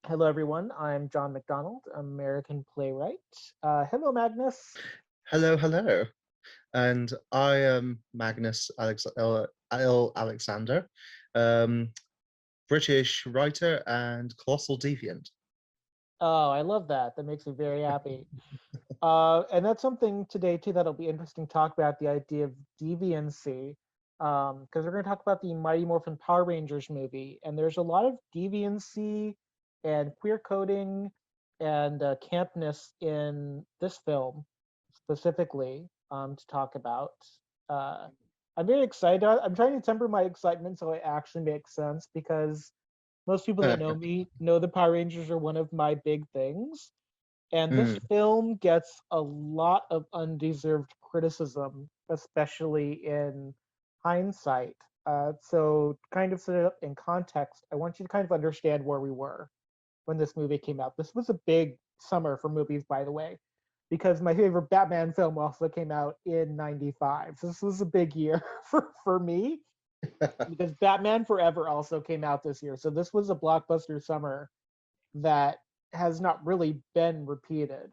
Hello, everyone. I'm John McDonald, American playwright. Hello, Magnus. Hello, hello. And I am Magnus L. Alexander, um, British writer and colossal deviant. Oh, I love that. That makes me very happy. And that's something today, too, that'll be interesting to talk about the idea of deviancy. Because we're going to talk about the Mighty Morphin Power Rangers movie. And there's a lot of deviancy and queer coding and campness in this film specifically to talk about. Uh, I'm very excited. I'm trying to temper my excitement so it actually makes sense because most people that know me know the Power Rangers are one of my big things. And this Mm, film gets a lot of undeserved criticism, especially in hindsight. So, kind of set it up in context, I want you to kind of understand where we were when this movie came out. This was a big summer for movies, by the way, because my favorite Batman film also came out in '95. So this was a big year for me because Batman Forever also came out this year. So this was a blockbuster summer that has not really been repeated.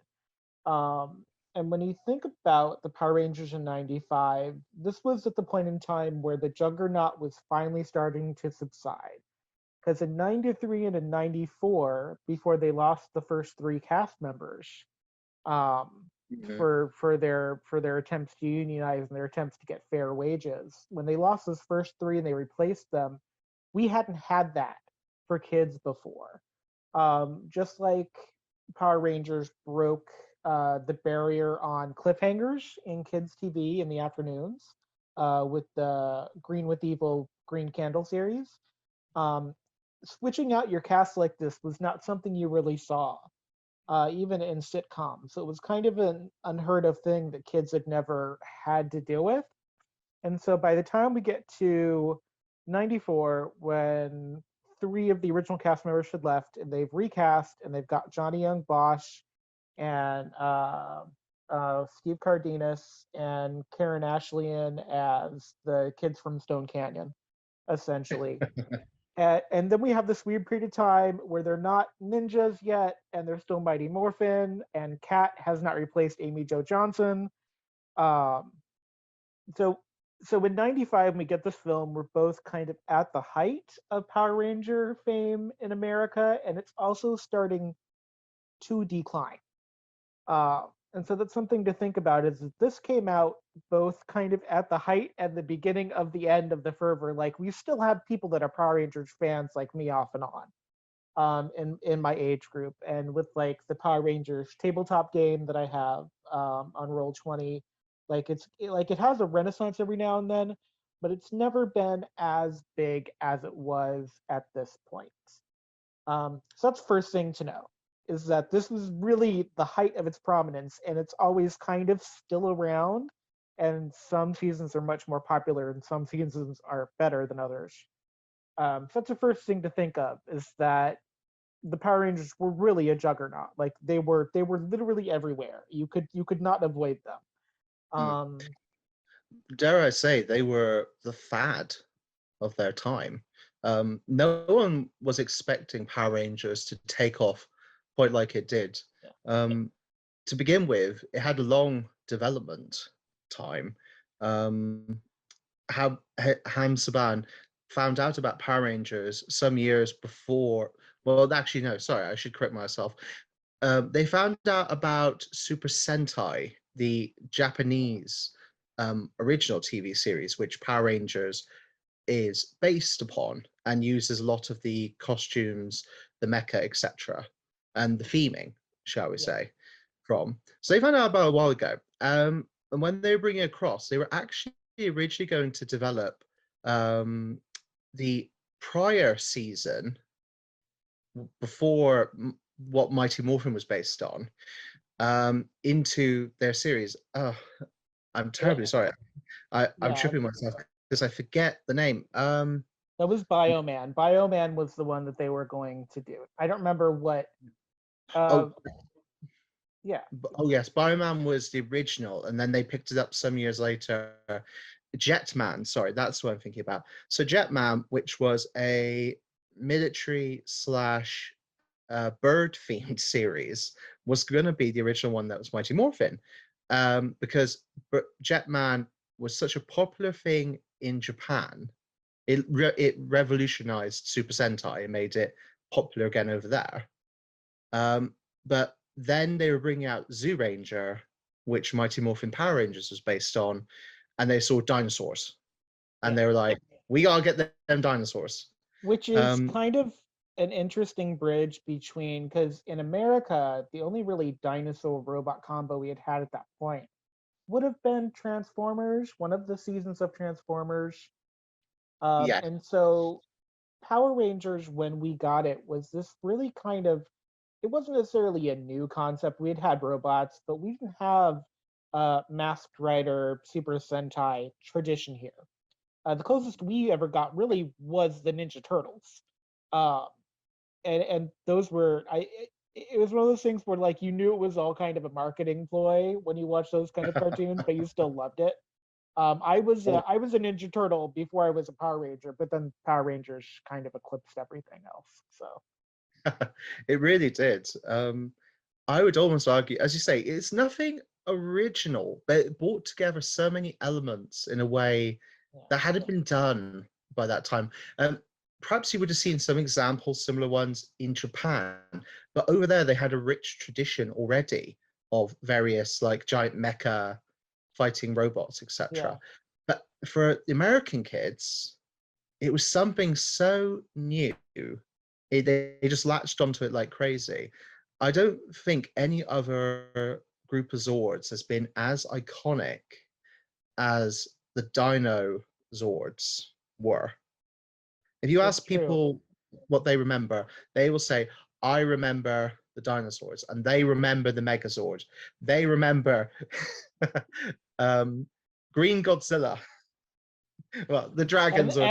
Um, and when you think about the Power Rangers in '95, this was at the point in time where the juggernaut was finally starting to subside. Because in '93 and in '94, before they lost the first three cast members, um, mm, for their attempts to unionize and their attempts to get fair wages, when they lost those first three and they replaced them, we hadn't had that for kids before. Just like Power Rangers broke the barrier on cliffhangers in kids' TV in the afternoons with the Green with Evil Green Candle series. Um, Switching out your cast like this was not something you really saw, even in sitcoms. So it was kind of an unheard of thing that kids had never had to deal with. And so by the time we get to '94, when three of the original cast members had left and they've recast and they've got Johnny Young Bosch and Steve Cardenas and Karen Ashley as the kids from Stone Canyon, essentially. And then we have this weird period of time where they're not ninjas yet, and they're still Mighty Morphin, and Kat has not replaced Amy Jo Johnson. Um, so so in '95, when we get this film, we're both kind of at the height of Power Ranger fame in America, and it's also starting to decline. Uh, and so that's something to think about is that this came out both kind of at the height and the beginning of the end of the fervor. Like we still have people that are Power Rangers fans like me off and on in my age group. And with like the Power Rangers tabletop game that I have on Roll20, like it has a renaissance every now and then, but it's never been as big as it was at this point. So that's first thing to know is that this was really the height of its prominence, and it's always kind of still around. And some seasons are much more popular, and some seasons are better than others. So that's the first thing to think of is that the Power Rangers were really a juggernaut. Like they were literally everywhere. You could not avoid them. mm. Um, Dare I say, they were the fad of their time. No one was expecting Power Rangers to take off quite like it did. yeah, Um, to begin with, it had a long development time. Um, Ham Saban found out about Power Rangers some years before. Well, actually, no, sorry, I should correct myself. They found out about Super Sentai, the Japanese original TV series, which Power Rangers is based upon and uses a lot of the costumes, the mecha, etc., and the theming, shall we yeah, say, from. So they found out about a while ago. And when they were bringing it across, they were actually originally going to develop um, the prior season before what Mighty Morphin was based on into their series. I'm yeah, terribly sorry. I'm yeah. tripping myself because I forget the name. That was Bioman. Bioman was the one that they were going to do. I don't remember what. Uh, Oh, yeah, oh yes, Bioman was the original, and then they picked it up some years later. Jetman, sorry, that's what I'm thinking about. So Jetman, which was a military slash bird-themed series was going to be the original one that was Mighty Morphin, because Jetman was such a popular thing in Japan. It revolutionized Super Sentai and made it popular again over there. But then they were bringing out Zoo Ranger, which Mighty Morphin Power Rangers was based on, and they saw dinosaurs, and they were like, "We gotta get them dinosaurs." Which is Um, kind of an interesting bridge between, because in America, the only really dinosaur robot combo we had at that point would have been Transformers, one of the seasons of Transformers. yeah, And so Power Rangers, when we got it, was this really kind of, it wasn't necessarily a new concept. We had robots, but we didn't have Masked Rider, Super Sentai tradition here. The closest we ever got really was the Ninja Turtles, um, and those were it was one of those things where like you knew it was all kind of a marketing ploy when you watch those kind of cartoons, but you still loved it. oh, I was a Ninja Turtle before I was a Power Ranger, but then Power Rangers kind of eclipsed everything else. So it really did. I would almost argue, as you say, it's nothing original, but it brought together so many elements in a way yeah, that hadn't been done by that time. Perhaps you would have seen some examples, similar ones in Japan, but over there they had a rich tradition already of various like giant mecha fighting robots, yeah. etc. But for the American kids, it was something so new. They just latched onto it like crazy. I don't think any other group of Zords has been as iconic as the Dino Zords were. If you It's ask true. people what they remember, they will say, I remember the dinosaurs, and they remember the Megazord. They remember um, Green Godzilla. Well, the dragons or the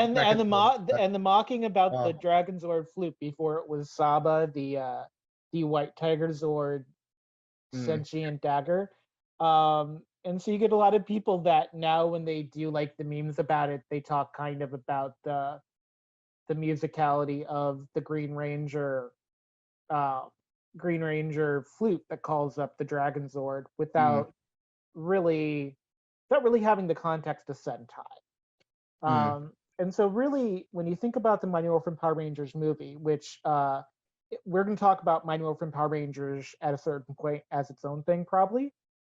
Megazord. And the mocking about the Oh, Dragon Zord flute before it was Saba, the White Tiger Zord mm, sentient dagger. And so you get a lot of people that now when they do like the memes about it, they talk kind of about the musicality of the uh, Green Ranger flute that calls up the Dragon Zord mm, really without really having the context of Sentai. mm, And so really, when you think about the Mighty Morphin Power Rangers movie, which we're going to talk about Mighty Morphin Power Rangers at a certain point as its own thing, probably.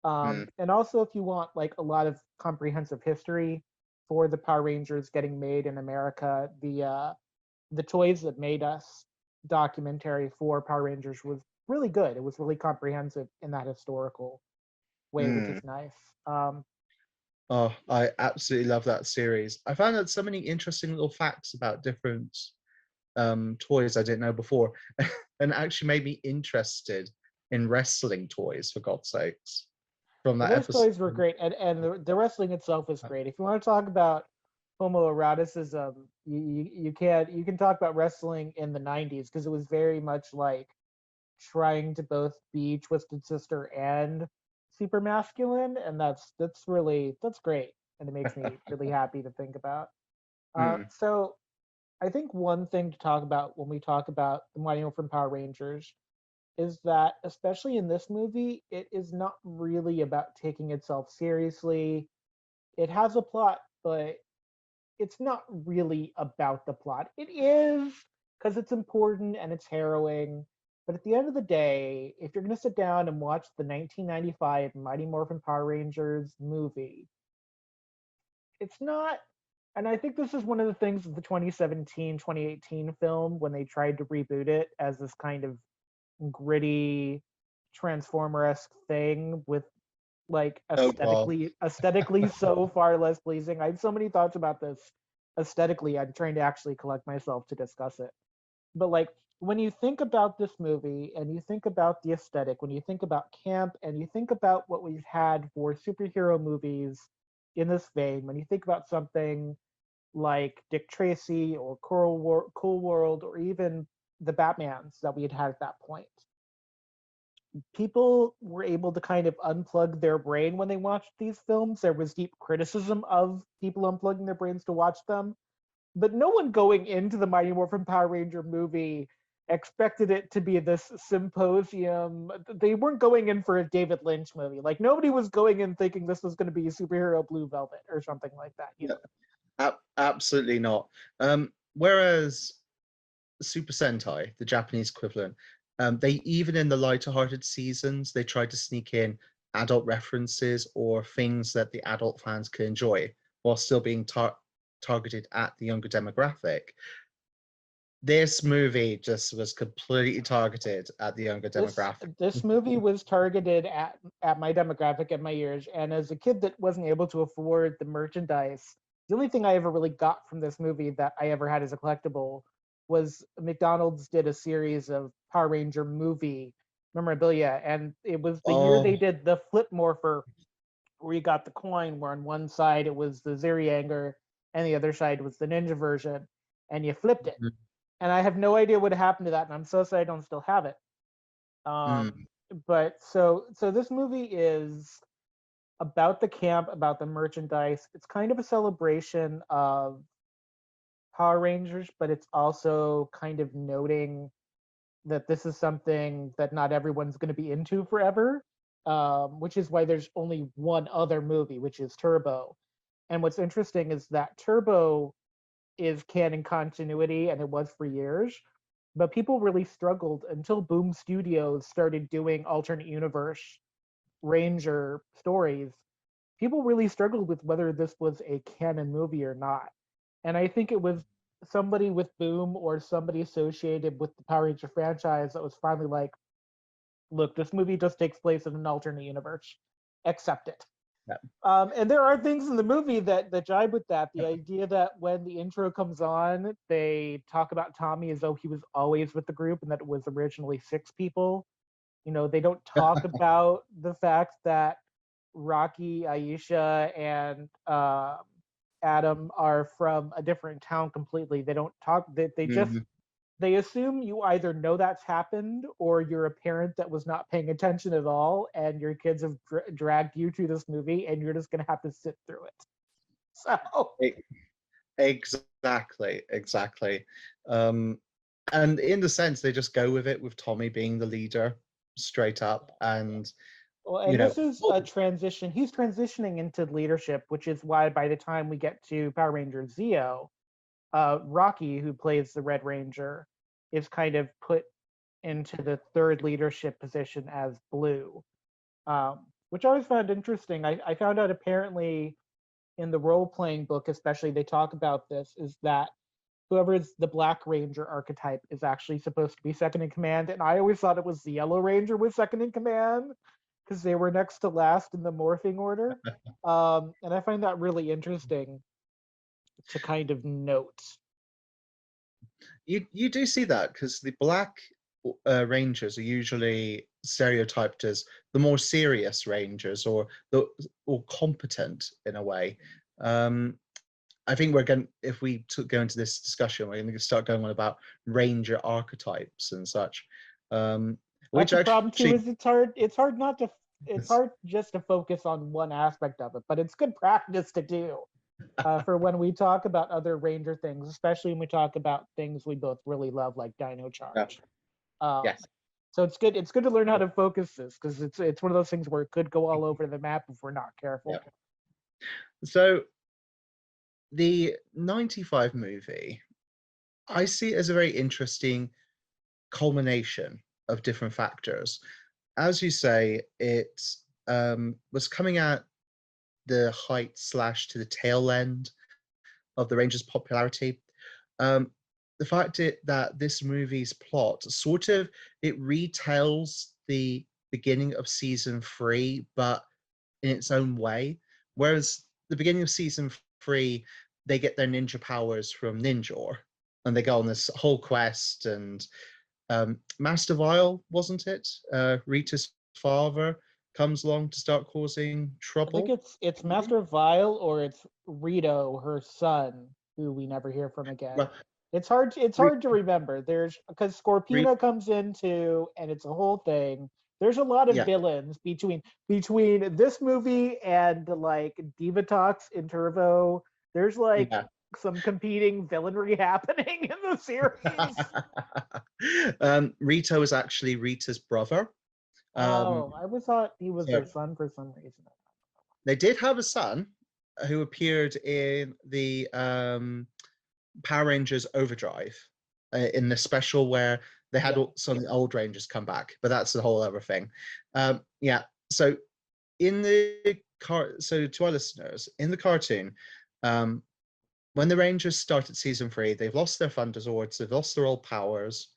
mm, And also, if you want like a lot of comprehensive history for the Power Rangers getting made in America, the Toys That Made Us documentary for Power Rangers was really good. It was really comprehensive in that historical way, which is mm. nice. Oh, I absolutely love that series. I found out so many interesting little facts about different toys I didn't know before, and actually made me interested in wrestling toys, for God's sakes, from Well, that those episode. toys were great, and the wrestling itself was great. If you want to talk about homoeroticism, you can talk about wrestling in the '90s because it was very much like trying to both be Twisted Sister and super masculine, and that's great, and it makes me really happy to think about. Mm, So I think one thing to talk about when we talk about the Mighty Morphin Power Rangers is that, especially in this movie, it is not really about taking itself seriously. It has a plot, but it's not really about the plot. It is because it's important and it's harrowing. But at the end of the day, if you're going to sit down and watch the 1995 Mighty Morphin Power Rangers movie, it's not. And I think this is one of the things of the 2017 2018 film when they tried to reboot it as this kind of gritty transformer-esque thing with like oh God. aesthetically so far less pleasing. I have so many thoughts about this aesthetically. I'm trying to actually collect myself to discuss it. But like when you think about this movie and you think about the aesthetic, when you think about camp and you think about what we've had for superhero movies in this vein, when you think about something like Dick Tracy or Cool World or even the Batmans that we had at that point, people were able to kind of unplug their brain when they watched these films. There was deep criticism of people unplugging their brains to watch them, but no one going into the Mighty Morphin Power Ranger movie expected it to be this symposium. They weren't going in for a David Lynch movie. Like nobody was going in thinking this was going to be a superhero Blue Velvet or something like that. You know? Absolutely not. Whereas Super Sentai, the Japanese equivalent, they even in the lighter-hearted seasons, they tried to sneak in adult references or things that the adult fans could enjoy while still being targeted at the younger demographic. This movie just was completely targeted at the younger demographic. This movie was targeted at my demographic and my years, and as a kid that wasn't able to afford the merchandise, the only thing I ever really got from this movie that I ever had as a collectible was McDonald's did a series of Power Ranger movie memorabilia, and it was the year they Oh, did the flip morpher, where you got the coin, where on one side it was the Zerianger and the other side was the ninja version, and you flipped it. And I have no idea what happened to that, and I'm so sad I don't still have it. mm, But so this movie is about the camp, about the merchandise. It's kind of a celebration of Power Rangers, but it's also kind of noting that this is something that not everyone's going to be into forever, which is why there's only one other movie, which is Turbo. And what's interesting is that Turbo is canon continuity, and it was for years. But people really struggled until Boom Studios started doing alternate universe Ranger stories. People really struggled with whether this was a canon movie or not. And I think it was somebody with Boom or somebody associated with the Power Ranger franchise that was finally like, look, this movie just takes place in an alternate universe. Accept it. yeah. And there are things in the movie that jibe with that. The idea that when the intro comes on, they talk about Tommy as though he was always with the group and that it was originally 6 people. You know, they don't talk about the fact that Rocky, Aisha, and Adam are from a different town completely. They don't talk. They just Mhm. they assume you either know that's happened or you're a parent that was not paying attention at all, and your kids have dragged you to this movie, and you're just gonna have to sit through it. So E- exactly. Um, and in the sense, they just go with it with Tommy being the leader straight up, and well, you and know, this is well, a transition. He's transitioning into leadership, which is why by the time we get to Power Ranger Zeo, Rocky, who plays the Red Ranger, is kind of put into the third leadership position as Blue, which I always found interesting. I found out apparently in the role playing book, especially, they talk about this is that whoever is the Black Ranger archetype is actually supposed to be second in command. And I always thought it was the Yellow Ranger was second in command because they were next to last in the morphing order. And I find that really interesting to kind of note. you do see that because the black rangers are usually stereotyped as the more serious rangers or competent in a way. I think we're going if we go into this discussion, we're going to start going on about ranger archetypes and such, That's which the problem too. actually Is it's hard not to it's hard just to focus on one aspect of it, but it's good practice to do for when we talk about other Ranger things, especially when we talk about things we both really love, like Dino yeah, Charge. Um, yes, so it's good. It's good to learn how to focus this because it's one of those things where it could go all over the map if we're not yeah. careful. So the 95 movie, I see it as a very interesting culmination of different factors. As you say, it was coming at the height slash to the tail end of the Rangers' popularity. Um, the fact that this movie's plot sort of it retells the beginning of season 3, but in its own way. Whereas the beginning of season 3, they get their ninja powers from Ninjor, and they go on this whole quest. And Master Vile, wasn't it? Rita's father comes along to start causing I think trouble. it's Maybe. Master Vile or it's Rito, her son, who we never hear from again. Well, It's Re- hard to remember. There's because Re- Scorpina comes in too, and it's a whole thing. There's a lot of yeah, villains between this movie and like Divatox in Turbo. There's like yeah. some competing villainry happening in the series. Rito is actually Rita's brother. Oh, I was thought he was So their son for some reason. they did have a son who appeared in the Power Rangers Overdrive in the special where they had some of the old Rangers come back, but that's a whole other thing. Yeah, so in the so to our listeners, in the cartoon, when the Rangers started season 3, they've lost their Thunder Zords, they've lost their old powers.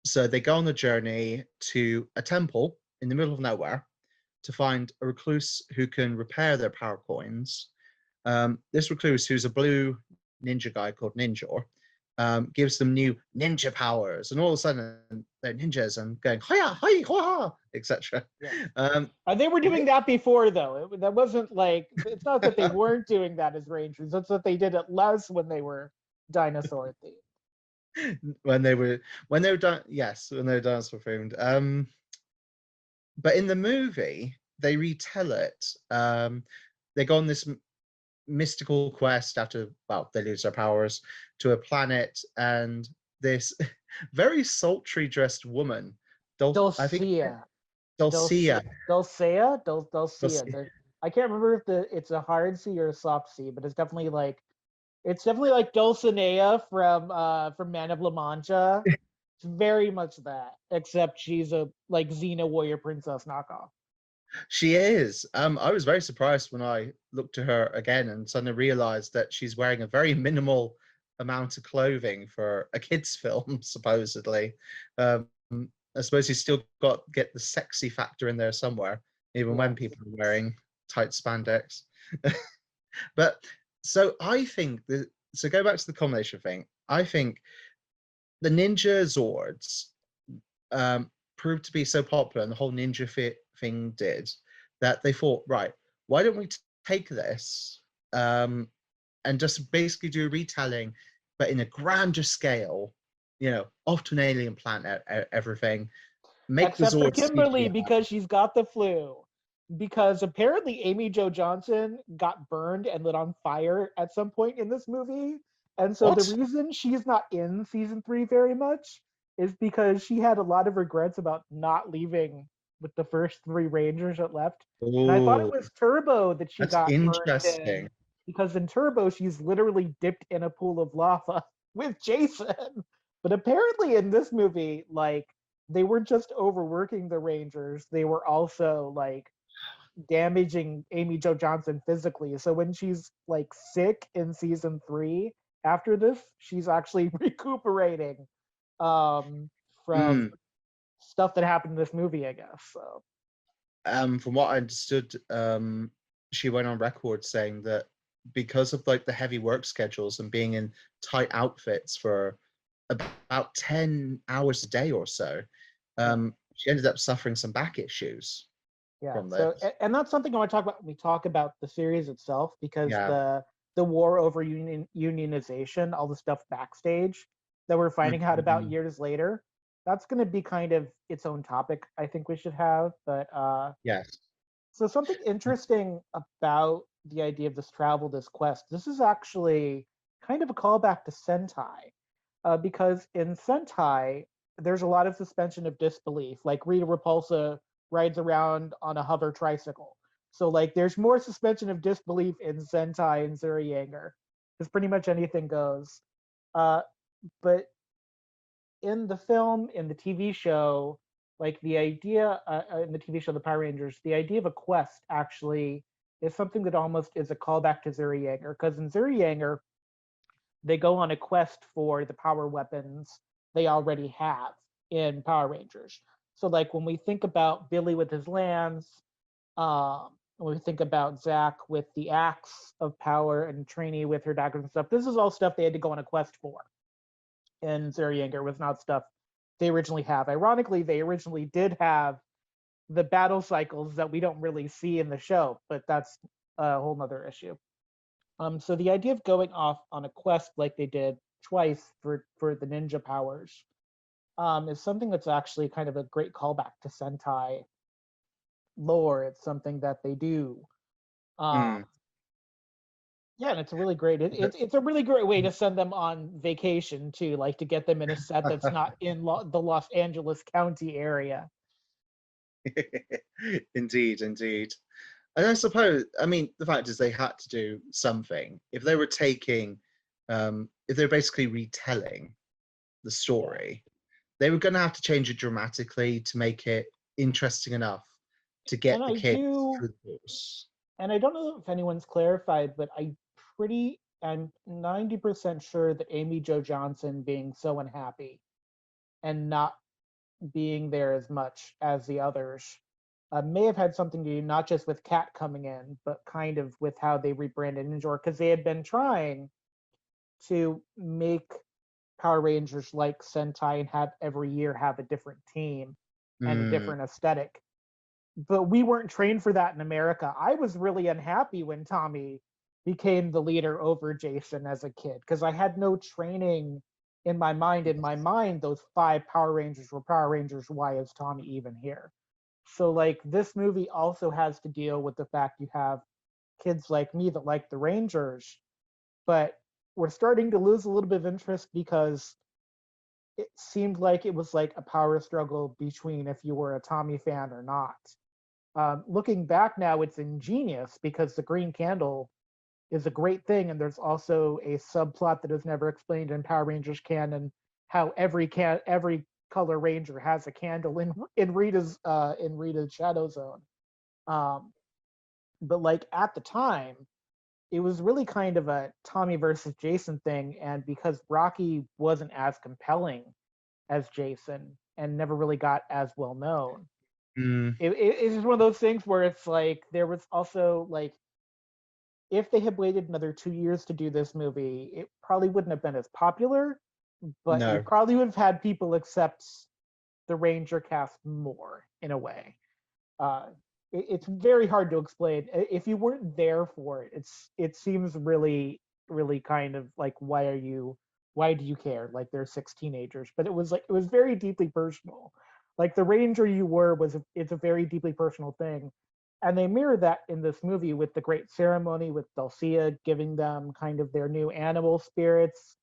So they go on a journey to a temple in the middle of nowhere to find a recluse who can repair their power coins. This recluse, who's a blue ninja guy called Ninja, gives them new ninja powers, and all of a sudden they're ninjas and going hiya, hi, ha, etc. Yeah. They were doing that before, though. That wasn't like, it's not that they weren't doing that as Rangers. It's that they did it less when they were dinosaur themed. when they were done, yes, when they were dinosaur themed. But in the movie, they retell it. They go on this mystical quest after, well, they lose their powers, to a planet, and this very sultry dressed woman, I think Dulcea. Dulcea. Dulcea. I can't remember if it's a hard C or a soft C, but it's definitely like Dulcinea from Man of La Mancha. It's very much that, except she's a like Xena warrior princess knockoff. She is. I was very surprised when I looked at her again and suddenly realized that she's wearing a very minimal amount of clothing for a kids' film, supposedly. I suppose you still get the sexy factor in there somewhere, even when people are wearing tight spandex. But so I think so go back to the combination thing. I think the Ninja Zords proved to be so popular, and the whole ninja thing did, that they thought, right, why don't we take this and just basically do a retelling, but in a grander scale, off to an alien planet, everything. Make Except the for Zords Kimberly, CGI. because she's got the flu. Because apparently Amy Jo Johnson got burned and lit on fire at some point in this movie. And so the reason she's not in season 3 very much is because she had a lot of regrets about not leaving with the first 3 Rangers that left. Ooh, and I thought it was Turbo that she that's got interesting. burned in, because in Turbo she's literally dipped in a pool of lava with Jason. But apparently in this movie, like, they weren't just overworking the Rangers, they were also like damaging Amy Jo Johnson physically. So when she's like sick in season 3 after this, she's actually recuperating from stuff that happened in this movie, I guess. So from what I understood, she went on record saying that because of like the heavy work schedules and being in tight outfits for about 10 hours a day or so, she ended up suffering some back issues. Yeah. So, and that's something I want to talk about when we talk about the series itself, because the war over unionization, all the stuff backstage that we're finding out about years later, that's going to be kind of its own topic. I think we should have, but yes. So something interesting about the idea of this travel, this quest, this is actually kind of a callback to Sentai, because in Sentai there's a lot of suspension of disbelief. Like Rita Repulsa rides around on a hover tricycle. So like there's more suspension of disbelief in Sentai and Zurianger, because pretty much anything goes. But in the film, in the TV show, like the idea in the TV show The Power Rangers, the idea of a quest actually is something that almost is a callback to Zurianger, because in Zurianger they go on a quest for the power weapons they already have in Power Rangers. So like when we think about Billy with his lance, when we think about Zach with the axe of power and Trini with her daggers and stuff, this is all stuff they had to go on a quest for. And Zurianger was not stuff they originally have. Ironically, they originally did have the battle cycles that we don't really see in the show, but that's a whole nother issue. So the idea of going off on a quest like they did twice for the ninja powers is something that's actually kind of a great callback to Sentai lore. It's something that they do. Yeah, and it's a really great. It's a really great way to send them on vacation too, like to get them in a set that's not in the Los Angeles County area. Indeed, indeed. And I suppose, I mean, the fact is they had to do something. If they were taking, if they're basically retelling the Yeah, story, they were going to have to change it dramatically to make it interesting enough to and get the I kids do, through the course. and I don't know if anyone's clarified, but I'm 90% sure that Amy Jo Johnson being so unhappy and not being there as much as the others may have had something to do not just with Cat coming in, but kind of with how they rebranded Ninja, because they had been trying to make Power Rangers like Sentai and have every year have a different team and a Mm, different aesthetic. But we weren't trained for that in America. I was really unhappy when Tommy became the leader over Jason as a kid because I had no training in my mind. In my mind, those five Power Rangers were Power Rangers. Why is Tommy even here? So, like, this movie also has to deal with the fact you have kids like me that like the Rangers, but we're starting to lose a little bit of interest because it seemed like it was like a power struggle between if you were a Tommy fan or not. Looking back now, it's ingenious because the Green Candle is a great thing, and there's also a subplot that is never explained in Power Rangers canon, how every color ranger has a candle in Rita's Shadow Zone. Um, but like at the time, it was really kind of a Tommy versus Jason thing, and because Rocky wasn't as compelling as Jason and never really got as well known, mm, it's just one of those things where it's like there was also like if they had waited another 2 years to do this movie, it probably wouldn't have been as popular, but you no. probably would have had people accept the Ranger cast more in a way. Uh, it's very hard to explain. If you weren't there for it, it seems really kind of like why do you care? Like they're six teenagers, but it was very deeply personal. Like the Ranger you were it's a very deeply personal thing, and they mirror that in this movie with the great ceremony with Dulcea giving them kind of their new animal spirits,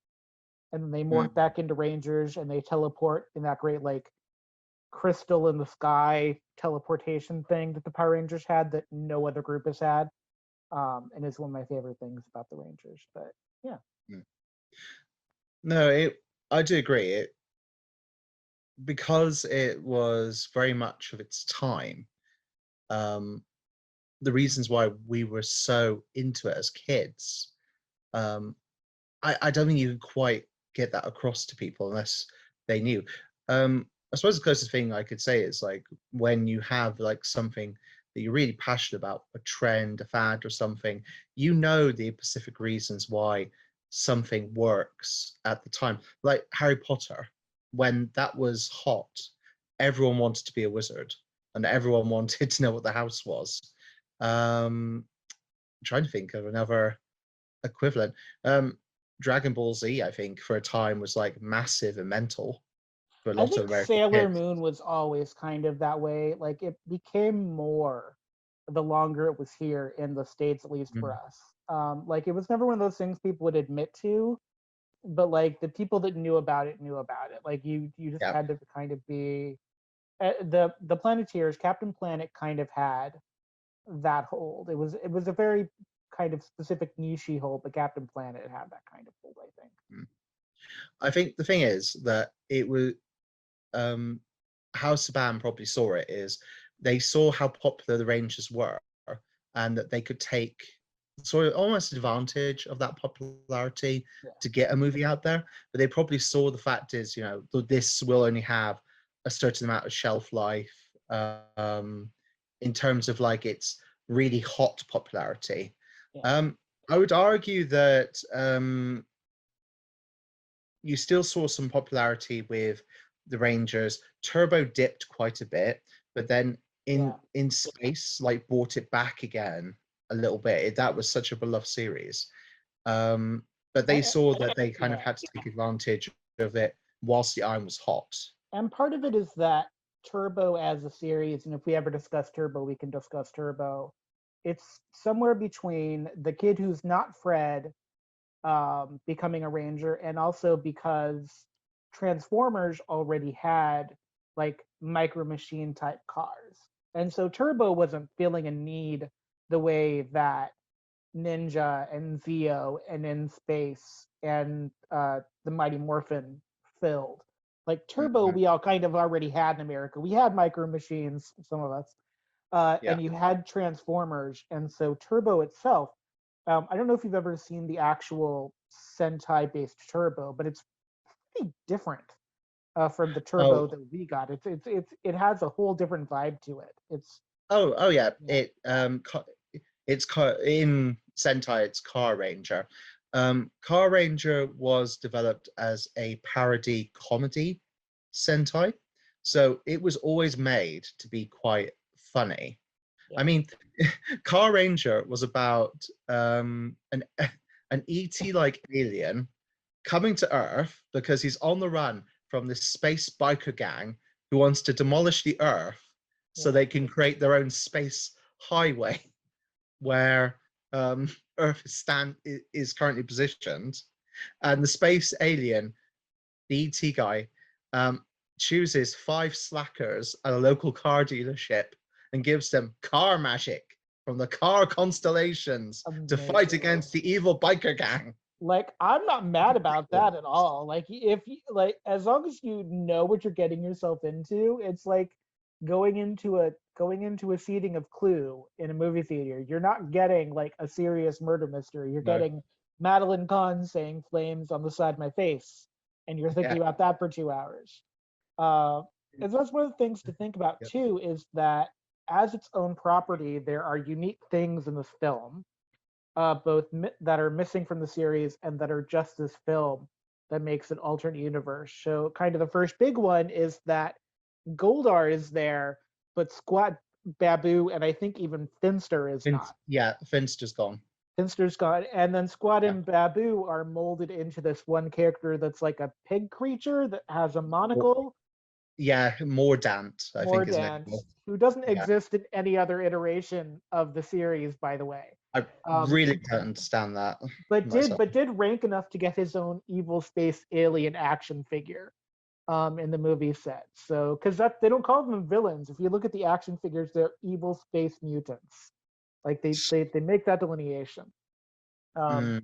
and then they morph Mm, back into Rangers and they teleport in that great like crystal in the sky teleportation thing that the Power Rangers had that no other group has had. And it's one of my favorite things about the Rangers. But yeah, mm. No, I do agree. Because it was very much of its time. Um, the reasons why we were so into it as kids, um, I don't think you could quite get that across to people unless they knew. I suppose the closest thing I could say is like when you have like something that you're really passionate about, a trend, a fad, or something, you know the specific reasons why something works at the time. Like Harry Potter, when that was hot, everyone wanted to be a wizard and everyone wanted to know what the house was. I'm trying to think of another equivalent. Um, Dragon Ball Z, I think, for a time was like massive and mental for a I lot of think American Sailor kids. Moon was always kind of that way. Like it became more the longer it was here in the States, at least for Mm, us. Like it was never one of those things people would admit to, but like the people that knew about it knew about it. Like you just yeah. had to kind of be the Planeteers. Captain Planet kind of had that hold. It was a very kind of specific niche hold, but Captain Planet had that kind of hold, I think. Mm. I think the thing is that it was um, how Saban probably saw it is they saw how popular the Rangers were and that they could take sort of almost advantage of that popularity Yeah, to get a movie out there. But they probably saw the fact is, you know, this will only have a certain amount of shelf life um, in terms of like its really hot popularity. yeah, Um, I would argue that you still saw some popularity with the Rangers. Turbo dipped quite a bit, but then yeah. in space, like brought it back again a little bit. That was such a beloved series. Um, but they And, saw that they kind of yeah. had to take advantage of it whilst the iron was hot. And part of it is that Turbo as a series, and if we ever discuss Turbo, we can discuss Turbo. it's somewhere between the kid who's not Fred becoming a ranger, and also because Transformers already had like micro machine type cars, and so Turbo wasn't feeling a need the way that Ninja and Zeo and In Space and the Mighty Morphin filled. Like Turbo, Mhm. we all kind of already had in America. We had micro machines, some of us, Yeah. and you had Transformers, and so Turbo itself. I don't know if you've ever seen the actual Sentai-based Turbo, but it's pretty different from the Turbo Oh, that we got. It has a whole different vibe to it. oh yeah. Yeah. In Sentai, it's Car Ranger. Car Ranger was developed as a parody comedy Sentai, so it was always made to be quite funny. I Yeah. mean, Car Ranger was about an ET-like alien coming to Earth because he's on the run from this space biker gang who wants to demolish the Earth so Yeah. they can create their own space highway where Earth is currently positioned. And the space alien, the ET guy, um, chooses 5 slackers at a local car dealership and gives them car magic from the car constellations to fight Amazing. against the evil biker gang. Like I'm not mad about that at all. Like if you like, as long as you know what you're getting yourself into, it's like going into a seating of Clue in a movie theater. You're not getting like a serious murder mystery. You're No. getting Madeline Kahn saying "flames on the side of my face," and you're Yeah. thinking about that for 2 hours. Uh, and that's one of the things to think about Yep. too, is that as its own property, there are unique things in this film, that are missing from the series and that are just this film that makes an alternate universe. So, kind of the first big one is that Goldar is there, but Squat Babu and I think even Finster is not. Yeah, Finster's gone. Finster's gone, and then Squat Yeah. and Babu are molded into this one character that's like a pig creature that has a monocle, Yeah, Mordant, I think his name Mordant, was. who doesn't Yeah. exist in any other iteration of the series, by the way. I Um, really don't understand that myself. but did rank enough to get his own evil space alien action figure in the movie set. So because that they don't call them villains. If you look at the action figures, they're evil space mutants. Like they make that delineation. Um, Mm.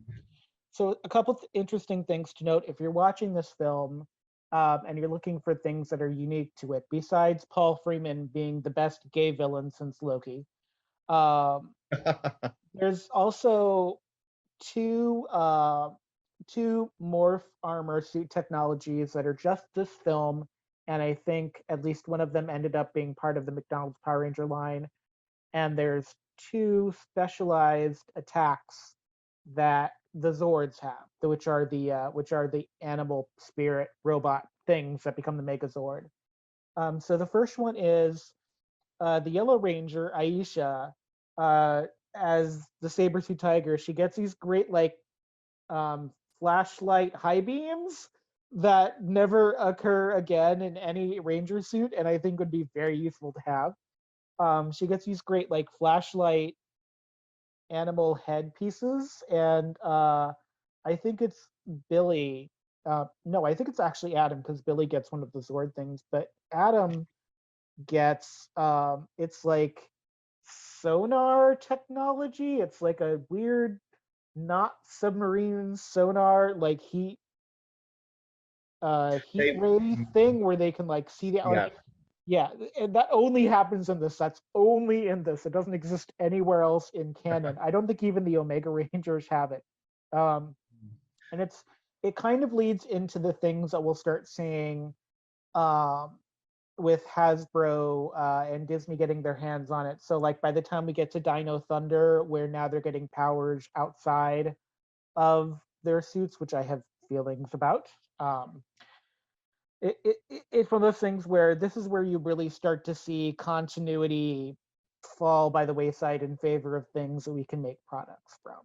so a couple interesting things to note if you're watching this film. And you're looking for things that are unique to it, besides Paul Freeman being the best gay villain since Loki. Um, there's also two two morph armor suit technologies that are just this film, and I think at least one of them ended up being part of the McDonald's Power Ranger line. And there's two specialized attacks that the Zords have, which are the animal spirit robot things that become the Megazord. So the first one is the Yellow Ranger Aisha, uh, as the saber tooth tiger. She gets these great like um, flashlight high beams that never occur again in any ranger suit, and I think would be very useful to have. She gets these great like flashlight animal head pieces, and I think it's Billy. No, I think it's actually Adam because Billy gets one of the Zord things, but Adam gets it's like sonar technology. It's like a weird not submarine sonar like heat They, ray thing where they can like see the yeah. like yeah, and that only happens in this. That's only in this. It doesn't exist anywhere else in canon. I don't think even the Omega Rangers have it. Um, and it kind of leads into the things that we'll start seeing um, with Hasbro and Disney getting their hands on it. So like by the time we get to Dino Thunder, where now they're getting powers outside of their suits, which I have feelings about. Um, it's one of those things where this is where you really start to see continuity fall by the wayside in favor of things that we can make products from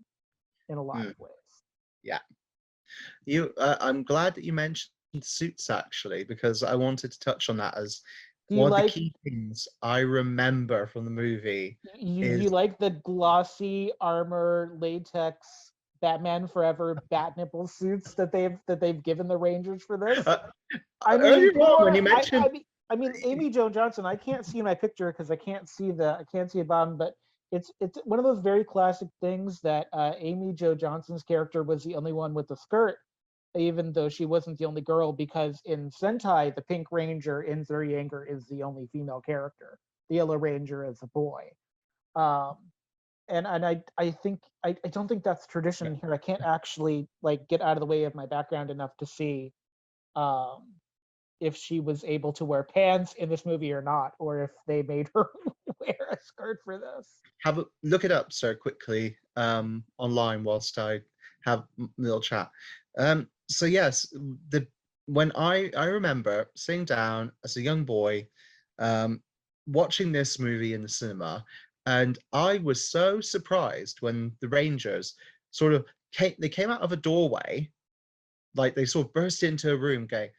in a lot Mm, of ways. yeah. I'm glad that you mentioned suits actually, because I wanted to touch on that as Do you One of the like key things I remember from the movie you is like the glossy armor latex Batman Forever bat nipple suits that they've given the Rangers for this? uh, I mean, earlier people on when are. you mentioned. I mean, Amy Jo Johnson. I can't see my picture because I can't see a bottom. But it's one of those very classic things that Amy Jo Johnson's character was the only one with the skirt, even though she wasn't the only girl. Because in Sentai, the Pink Ranger in Zuri Anger is the only female character. The Yellow Ranger is a boy. Um, and I don't think that's tradition here. I can't actually like get out of the way of my background enough to see um, if she was able to wear pants in this movie or not, or if they made her wear a skirt for this. Look it up, sir, quickly online whilst I have a little chat. So yes, the when I remember sitting down as a young boy, um, watching this movie in the cinema, and I was so surprised when the Rangers sort of came out of a doorway, like they sort of burst into a room, going,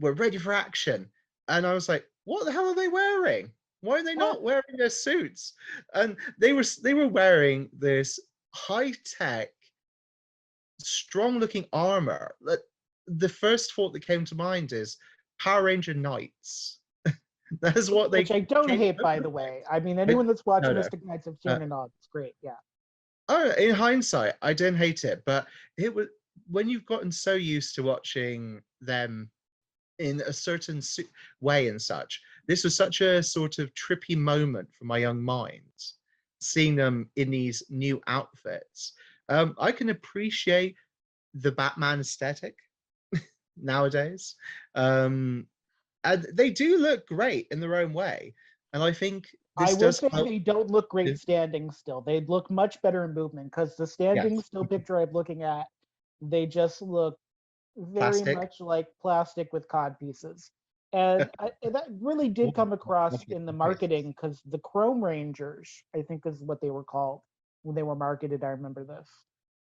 "We're ready for action," and I was like, "What the hell are they wearing? Why are they Yeah, not wearing their suits?" And they were wearing this high tech, strong looking armor. The first thought that came to mind is Power Ranger Knights. That is what which they I don't came hate, up by with. the way. I mean, I, anyone that's watching no. Mystic Knights of Uh, Xena, it's great. Yeah. oh, in hindsight, I didn't hate it, but it was when you've gotten so used to watching them in a certain way and such. This was such a sort of trippy moment for my young mind, seeing them in these new outfits. I can appreciate the Batman aesthetic nowadays, and they do look great in their own way. And I think I this will does say help. they don't look great standing still. They'd look much better in movement because the standing Yes, still picture I'm looking at, they just look very plastic. much like plastic with cod pieces. And that really did come across in the marketing because the Chrome Rangers, I think is what they were called when they were marketed. I remember this.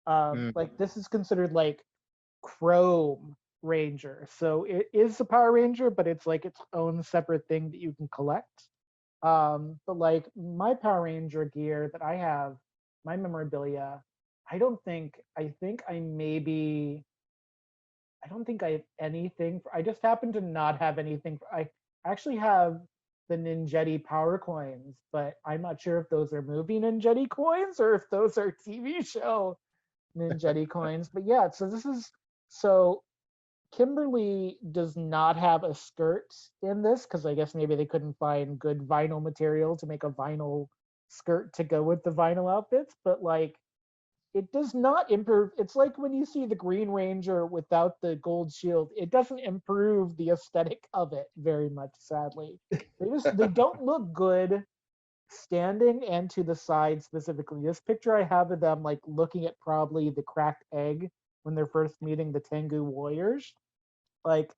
Mm. Like this is considered like Chrome Ranger. So it is a Power Ranger, but it's like its own separate thing that you can collect. But like my Power Ranger gear that I have, my memorabilia, I think I maybe I don't think I have anything. I just happen to not have anything. I actually have the Ninjetti power coins, but I'm not sure if those are movie Ninjetti coins or if those are TV show Ninjetti coins. But yeah, so Kimberly does not have a skirt in this because I guess maybe they couldn't find good vinyl material to make a vinyl skirt to go with the vinyl outfits. But like it does not improve. It's like when you see the Green Ranger without the gold shield, it doesn't improve the aesthetic of it very much, sadly. They don't look good standing and to the side specifically. This picture I have of them like looking at probably the cracked egg when they're first meeting the Tengu warriors. Like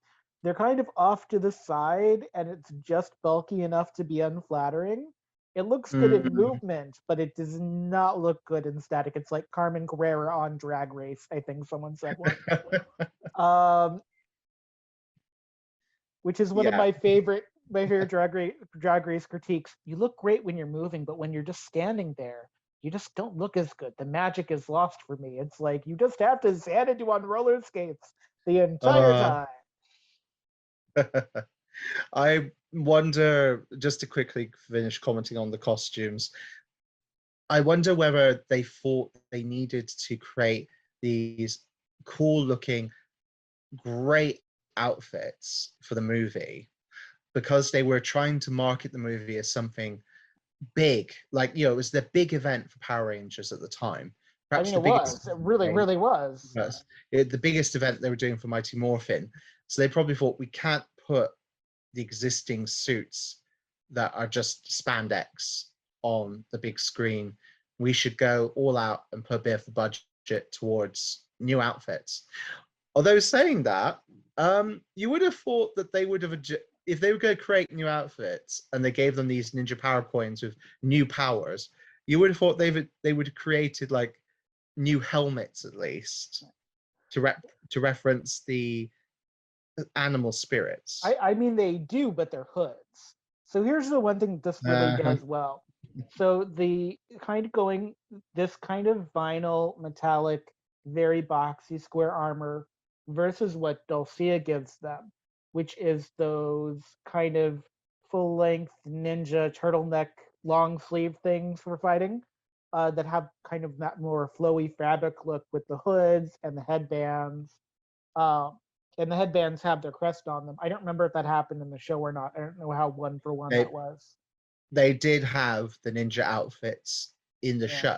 they're kind of off to the side and it's just bulky enough to be unflattering. It looks good in Mm. movement, but it does not look good in static. It's like Carmen Carrera on Drag Race, I think someone said once. Um, which is one of Yeah. my favorite drag race critiques. You look great when you're moving, but when you're just standing there, you just don't look as good. The magic is lost for me. It's like you just have to Xanadu on roller skates the entire Uh, time. I wonder, just to quickly finish commenting on the costumes, I wonder whether they thought they needed to create these cool looking, great outfits for the movie because they were trying to market the movie as something big. Like, it was the big event for Power Rangers at the time. I Perhaps mean, the it biggest was. It really, really was. yes, the biggest event they were doing for Mighty Morphin. So they probably thought we can't put the existing suits that are just spandex on the big screen. We should go all out and put a bit of the budget towards new outfits. Although saying that, you would have thought that they would have, if they were going to create new outfits and they gave them these ninja power coins with new powers, you would have thought they would have created like new helmets at least to reference the animal spirits. I mean, they do, but they're hoods. So here's the one thing this really Uh, does well. So the kind of going this kind of vinyl metallic, very boxy square armor versus what Dulcea gives them, which is those kind of full length ninja turtleneck long sleeve things for fighting, that have kind of that more flowy fabric look with the hoods and the headbands. Um, and the headbands have their crest on them. I don't remember if that happened in the show or not. I don't know how one for one they that was. they did have the ninja outfits in the Yeah, show.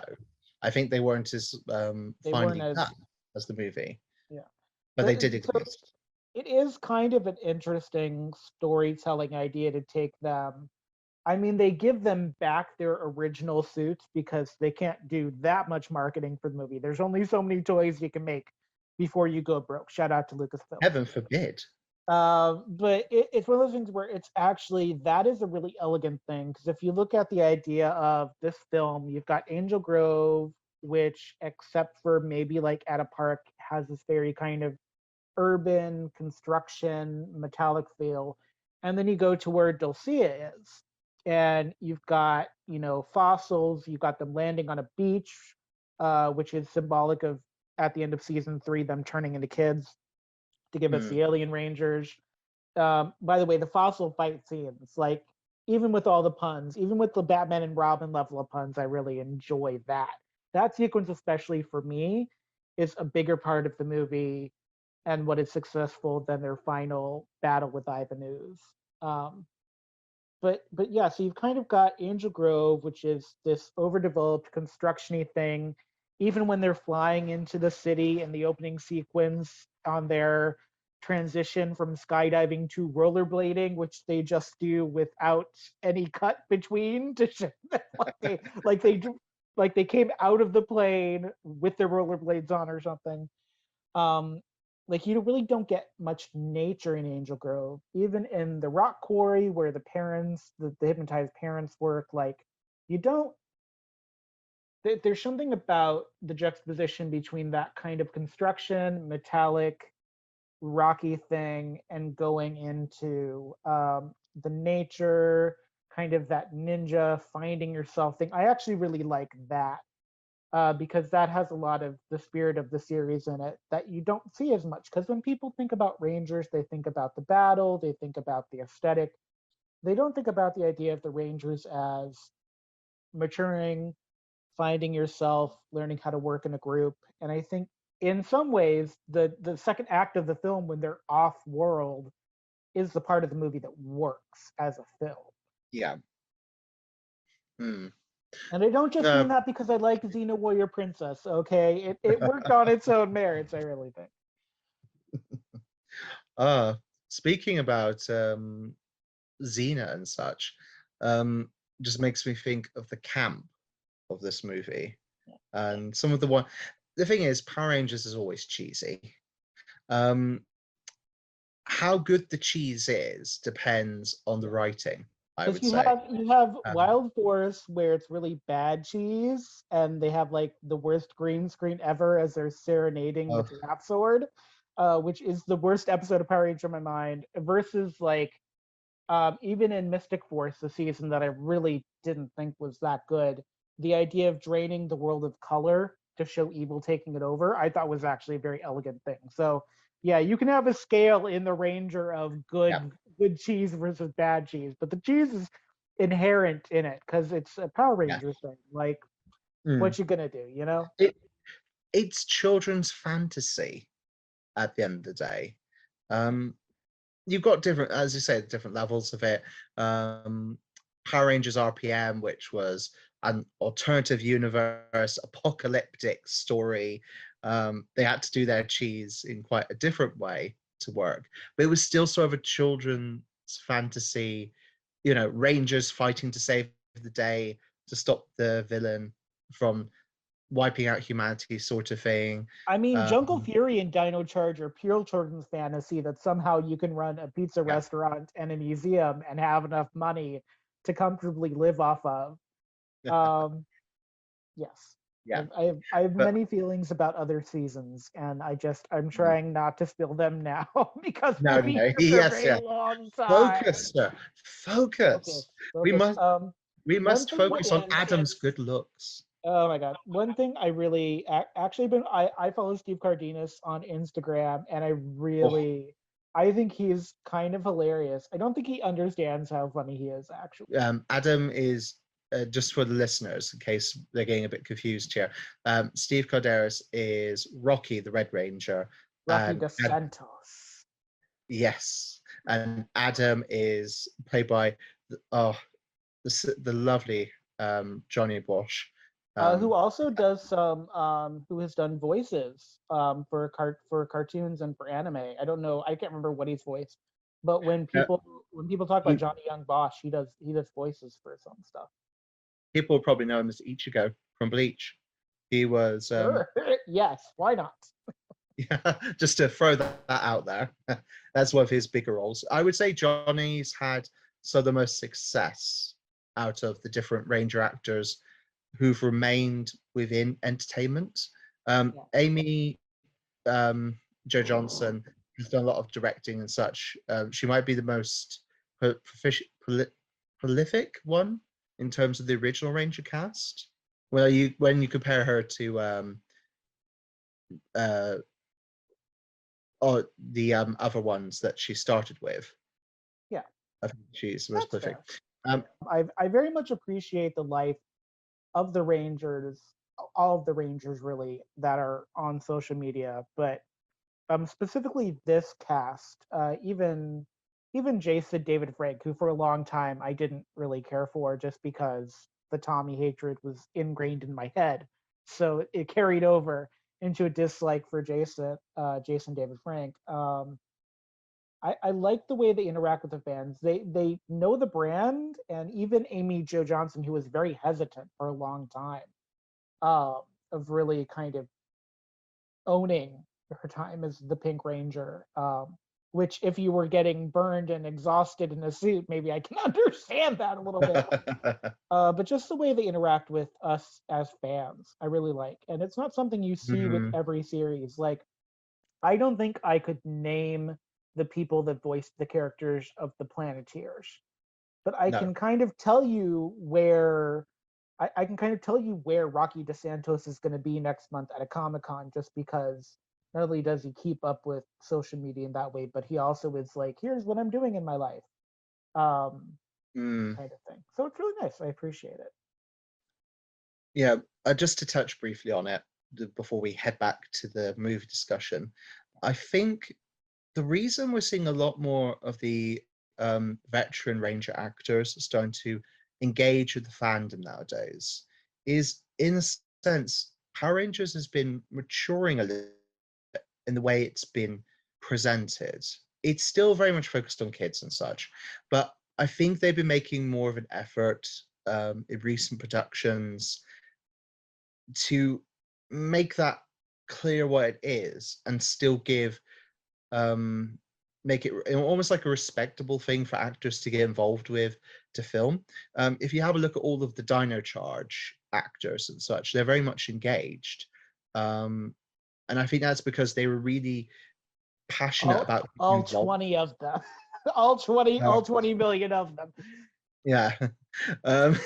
I think they weren't as they weren't finely as, done as the movie, yeah. but they did So exist. it is kind of an interesting storytelling idea to take them. I mean, they give them back their original suits because they can't do that much marketing for the movie. There's only so many toys you can make before you go broke. Shout out to Lucasfilm. Heaven forbid. But it's one of those things where it's actually that is a really elegant thing because if you look at the idea of this film, you've got Angel Grove, which, except for maybe like at a park, has this very kind of urban construction metallic feel, and then you go to where Dulcea is, and you've got fossils. You've got them landing on a beach, which is symbolic of at the end of season 3 them turning into kids to give us Hmm. the alien rangers. By the way, the fossil fight scenes, like even with all the puns, even with the Batman and Robin level of puns, I really enjoy that. That sequence, especially for me, is a bigger part of the movie and what is successful than their final battle with Ivan Ooze. Um, but yeah, so you've kind of got Angel Grove, which is this overdeveloped constructiony thing. Even when they're flying into the city in the opening sequence on their transition from skydiving to rollerblading, which they just do without any cut between to show that like they came out of the plane with their rollerblades on or something. Um, like you really don't get much nature in Angel Grove. Even in the rock quarry where the hypnotized parents work, like you don't. There's something about the juxtaposition between that kind of construction, metallic, rocky thing, and going into the nature, kind of that ninja finding yourself thing. I actually really like that because that has a lot of the spirit of the series in it that you don't see as much. Because when people think about Rangers, they think about the battle, they think about the aesthetic. They don't think about the idea of the Rangers as maturing, finding yourself, learning how to work in a group. And I think in some ways, the second act of the film, when they're off world, is the part of the movie that works as a film. Yeah. Hmm. And I don't just mean Uh, that because I like Xena Warrior Princess, okay? It worked on its own merits, I really think. uh, speaking about Xena and such, um, just makes me think of the camp of this movie. And some of the thing is, Power Rangers is always cheesy. Um, how good the cheese is depends on the writing, I Because would say. you have Um, Wild Forest where it's really bad cheese, and they have like the worst green screen ever as they're serenading the oh, giraffe sword, which is the worst episode of Power Ranger in my mind. Versus like even in Mystic Force, the season that I really didn't think was that good, the idea of draining the world of color to show evil taking it over, I thought was actually a very elegant thing. So yeah, you can have a scale in the Ranger of yeah. good cheese versus bad cheese, but the cheese is inherent in it because it's a Power Yeah. Ranger thing. Like, Mm. what you gonna do, you know? It, it's children's fantasy at the end of the day. Um, you've got different, as you said, different levels of it. Um, Power Rangers RPM, which was an alternative universe, apocalyptic story. They had to do their cheese in quite a different way to work, but it was still sort of a children's fantasy. Rangers fighting to save the day to stop the villain from wiping out humanity, sort of thing. I mean, Jungle Um, Fury and Dino Charge are pure children's fantasy that somehow you can run a pizza yeah, restaurant and a museum and have enough money to comfortably live off of. Um, yes. Yeah, I have but many feelings about other seasons, and I'm mm, trying not to spill them now because we'll no, be no, here for a yes, very yeah. long time. Focus, sir. Focus, Focus. We focus. must we One must thing focus on Adam's good looks. Oh my God. One thing I really actually I follow Steve Cardenas on Instagram, and Oh, I think he's kind of hilarious. I don't think he understands how funny he is actually. Adam is just for the listeners, in case they're getting a bit confused here. Steve Cardenas is Rocky, the Red Ranger, Rocky and DeSantos, yes, and Adam is played by oh the lovely Johnny Bosch. who Um, also does who has done voices for cartoons and for anime. I don't know, I can't remember what he's voiced, but uh, when people talk about he, Johnny Young Bosch, he does voices for some stuff. people probably know him as Ichigo from Bleach. He was Sure, yes, why not? yeah, just to throw that out there. That's one of his bigger roles. I would say Johnny's had some of the most success out of the different Ranger actors who've remained within entertainment. Yeah. Amy Joe Johnson has done a lot of directing and such. She might be the most prolific one in terms of the original Ranger cast. When you compare her to uh, or the other ones that she started with, Yeah, I think she's the most that's prolific. fair. Um, I very much appreciate the life of the Rangers, all of the Rangers really that are on social media, but specifically this cast, even Jason David Frank, who for a long time I didn't really care for just because the Tommy hatred was ingrained in my head, so it carried over into a dislike for Jason David Frank. I like the way they interact with the fans. They know the brand, and even Amy Jo Johnson, who was very hesitant for a long time, um, of really kind of owning her time as the Pink Ranger. Which, if you were getting burned and exhausted in a suit, maybe I can understand that a little bit. But just the way they interact with us as fans, I really like, and it's not something you see with mhm, every series. Like, I don't think I could name the people that voiced the characters of the Planeteers, but I no. can kind of tell you where I can kind of tell you where Rocky DeSantos is going to be next month at a Comic Con, just because not only does he keep up with social media in that way, but he also is like, here's what I'm doing in my life, um, Mm. kind of thing. So it's really nice. I appreciate it. Yeah, just to touch briefly on it before we head back to the movie discussion, I think the reason we're seeing a lot more of the veteran Ranger actors starting to engage with the fandom nowadays is, in a sense, Power Rangers has been maturing a little in the way it's been presented. It's still very much focused on kids and such, but I think they've been making more of an effort in recent productions to make that clear what it is and still give um make it almost like a respectable thing for actors to get involved with to film. If you have a look at all of the Dino Charge actors and such, they're very much engaged, and I think that's because they were really passionate about being All involved. 20 of them, Uh, all 20 million of them. yeah. um,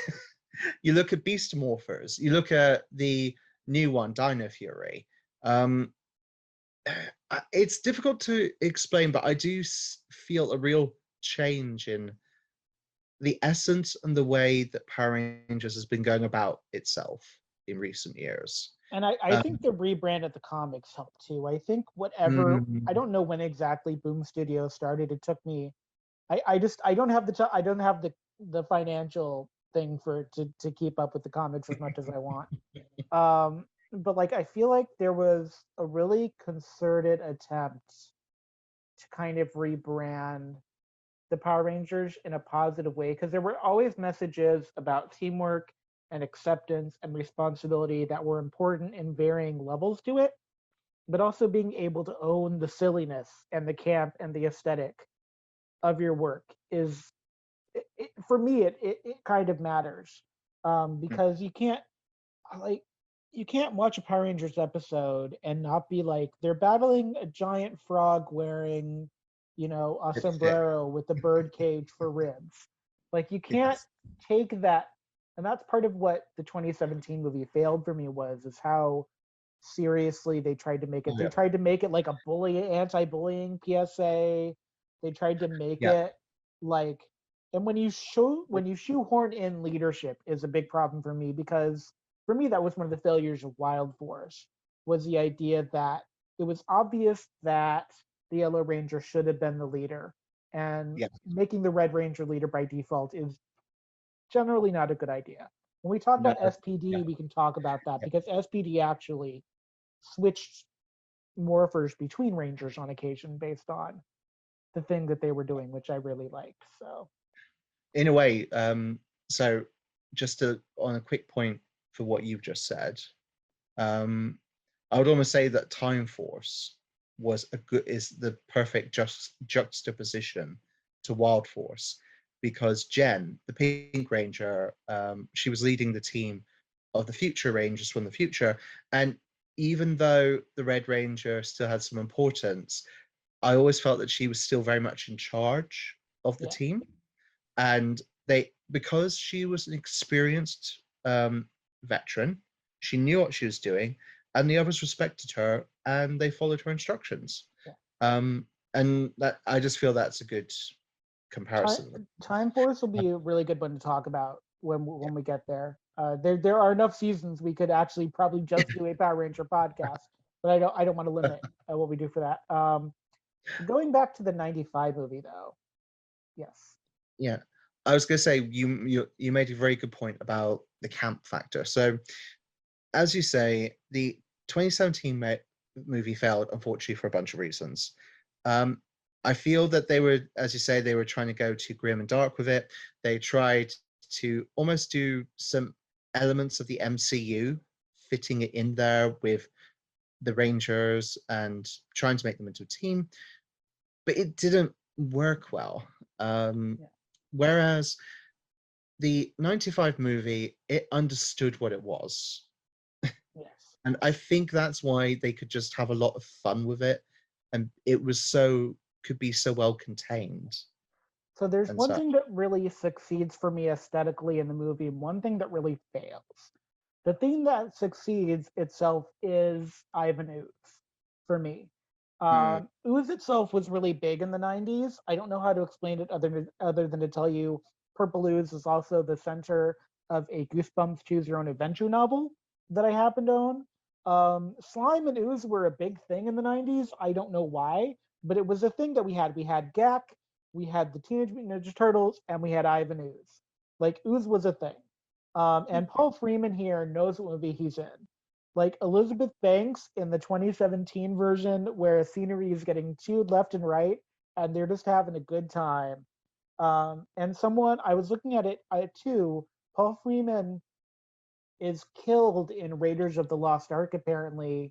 you look at Beast Morphers, you look at the new one, Dino Fury. um, it's difficult to explain, but I do feel a real change in the essence and the way that Power Rangers has been going about itself in recent years. And I Um, think the rebrand of the comics helped too. I think whatever, mm, I don't know when exactly Boom Studios started. It took me, I don't have I don't have the financial thing for to keep up with the comics as much as I want. But like I feel like there was a really concerted attempt to kind of rebrand the Power Rangers in a positive way, because there were always messages about teamwork and acceptance and responsibility that were important in varying levels to it, but also being able to own the silliness and the camp and the aesthetic of your work is, for me, it kind of matters, because you can't, like, you can't watch a Power Rangers episode and not be like, they're battling a giant frog wearing, a Lipstick. sombrero with a bird cage for ribs. Like, you can't Yes. take that. And that's part of what the 2017 movie failed for me was, is how seriously they tried to make it. Oh, They yeah. tried to make it like a anti-bullying PSA. They tried to make Yeah. it like, and when you shoehorn in leadership is a big problem for me, because for me that was one of the failures of Wild Force, was the idea that it was obvious that the Yellow Ranger should have been the leader, and Yeah. making the Red Ranger leader by default is generally not a good idea. When we talk No. about Yeah. SPD, we can talk about that, Yeah. because SPD actually switched morphers between Rangers on occasion based on the thing that they were doing, which I really liked. So In a way, so just on a quick point for what you've just said, um, I would almost say that Time Force is the perfect juxtaposition to Wild Force, because Jen, the Pink Ranger, she was leading the team of the Future Rangers from the future, and even though the Red Ranger still had some importance, I always felt that she was still very much in charge of the yeah, team, and because she was an experienced veteran, she knew what she was doing, and the others respected her and they followed her instructions. yeah. Um, and that I just feel that's a good Time comparison. Time Force will be a really good one to talk about Yeah. when we get there. There are enough seasons we could actually probably just do a Power Ranger podcast, but I don't want to limit what we do for that. Going back to the '95 movie though, yes, Yeah. I was going to say you made a very good point about the camp factor. So as you say, the 2017 movie failed, unfortunately, for a bunch of reasons. Um, I feel that they were, as you say, they were trying to go too grim and dark with it. They tried to almost do some elements of the MCU, fitting it in there with the Rangers and trying to make them into a team, but it didn't work well. Um, yeah, whereas the 95 movie, it understood what it was, yes. and I think that's why they could just have a lot of fun with it, and it was so could be so well contained So there's and one such. thing that really succeeds for me aesthetically in the movie, and one thing that really fails. The thing that succeeds itself is Ivan Ooze for me. Mm, Ooze itself was really big in the '90s. I don't know how to explain it other than to tell you, Purple Ooze is also the center of a Goosebumps Choose Your Own Adventure novel that I happen to own. Slime and Ooze were a big thing in the '90s. I don't know why, but it was a thing that we had. We had Gak, we had the Teenage Mutant Ninja Turtles, and we had Ivan Ooze. Like, Ooze was a thing. And Paul Freeman here knows what movie he's in. Like Elizabeth Banks in the 2017 version, where scenery is getting chewed left and right, and they're just having a good time. And someone I was looking at it too. Paul Freeman is killed in Raiders of the Lost Ark apparently,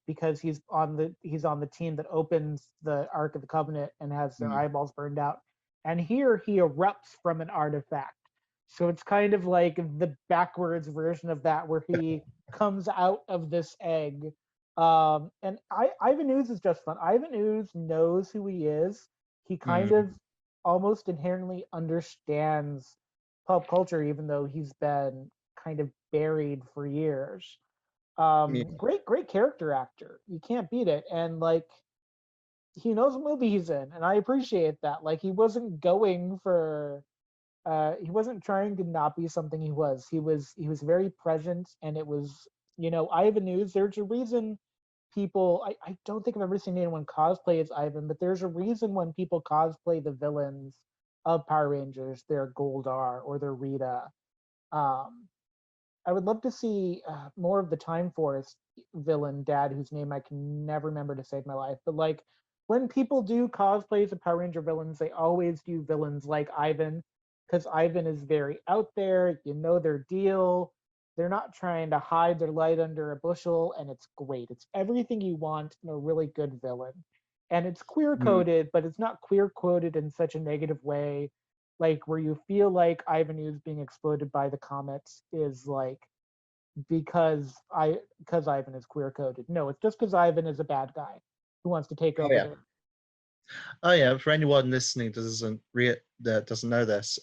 because he's on the team that opens the Ark of the Covenant and has their mm, eyeballs burned out. And here he erupts from an artifact. So it's kind of like the backwards version of that, where he comes out of this egg. And Ivan Ooze is just fun. Ivan Ooze knows who he is. He kind mm, of almost inherently understands pop culture, even though he's been kind of buried for years. yeah, Great character actor. You can't beat it. And like, he knows what movie he's in, and I appreciate that. Like, he wasn't trying to not be something he was. He was very present, and it was, Ivan News. There's a reason people. I don't think I've ever seen anyone cosplay as Ivan, but there's a reason when people cosplay the villains of Power Rangers, they're Goldar or they're Rita. Um, I would love to see more of the Time Force villain dad, whose name I can never remember to save my life. But like, when people do cosplays of Power Ranger villains, they always do villains like Ivan, because Ivan is very out there. You know their deal. They're not trying to hide their light under a bushel, and it's great. It's everything you want in a really good villain. And it's queer mm, coded, but it's not queer coded in such a negative way, like where you feel like Ivan Ooze being exploded by the comets is like because Ivan is queer coded. No, it's just because Ivan is a bad guy who wants to take Oh over yeah. the. Oh yeah. For anyone listening that doesn't know this,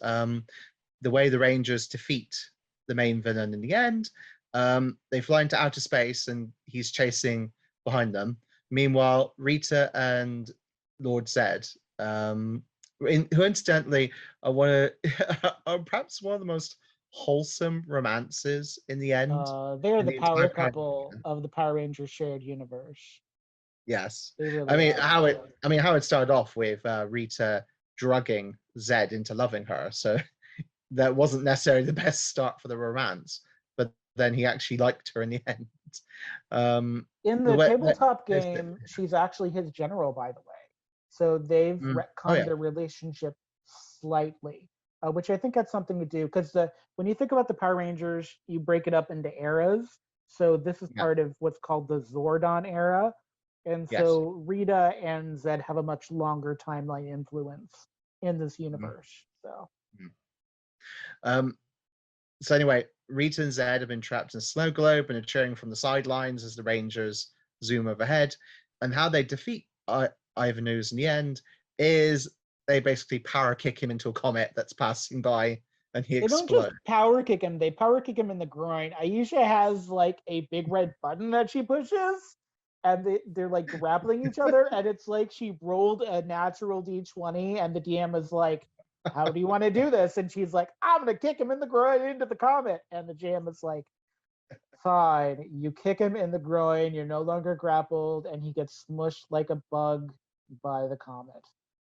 the way the Rangers defeat the main villain in the end, they fly into outer space and he's chasing behind them. Meanwhile, Rita and Lord Zed, who incidentally are are perhaps one of the most wholesome romances in the end They're in the the entire power Power couple Rangers. of the Power Rangers shared universe. Yes, They I really mean are. how it started off with Rita drugging Zed into loving her. So that wasn't necessarily the best start for the romance, but then he actually liked her in the end. In The the way, tabletop game, she's actually his general, by the way. So they've oh retconned yeah, their relationship slightly, which I think has something to do because when you think about the Power Rangers, you break it up into eras. So this is yeah, part of what's called the Zordon era, and yes. so Rita and Zed have a much longer timeline influence in this Mhm, universe. So mhm. Um, so anyway, Rita and Zed have been trapped in a snow globe and are cheering from the sidelines as the Rangers zoom overhead. And how they defeat Ivan Ooze in the end is they basically power kick him into a comet that's passing by, and he they don't just explodes. power kick him; they power kick him in the groin. Aisha has like a big red button that she pushes, and they're like grappling each other, and it's like she rolled a natural D20, and the DM is like, "How do you want to do this?" And she's like, "I'm gonna kick him in the groin into the comet," and the GM is like, "Fine, you kick him in the groin. You're no longer grappled, and he gets smushed like a bug by the comet."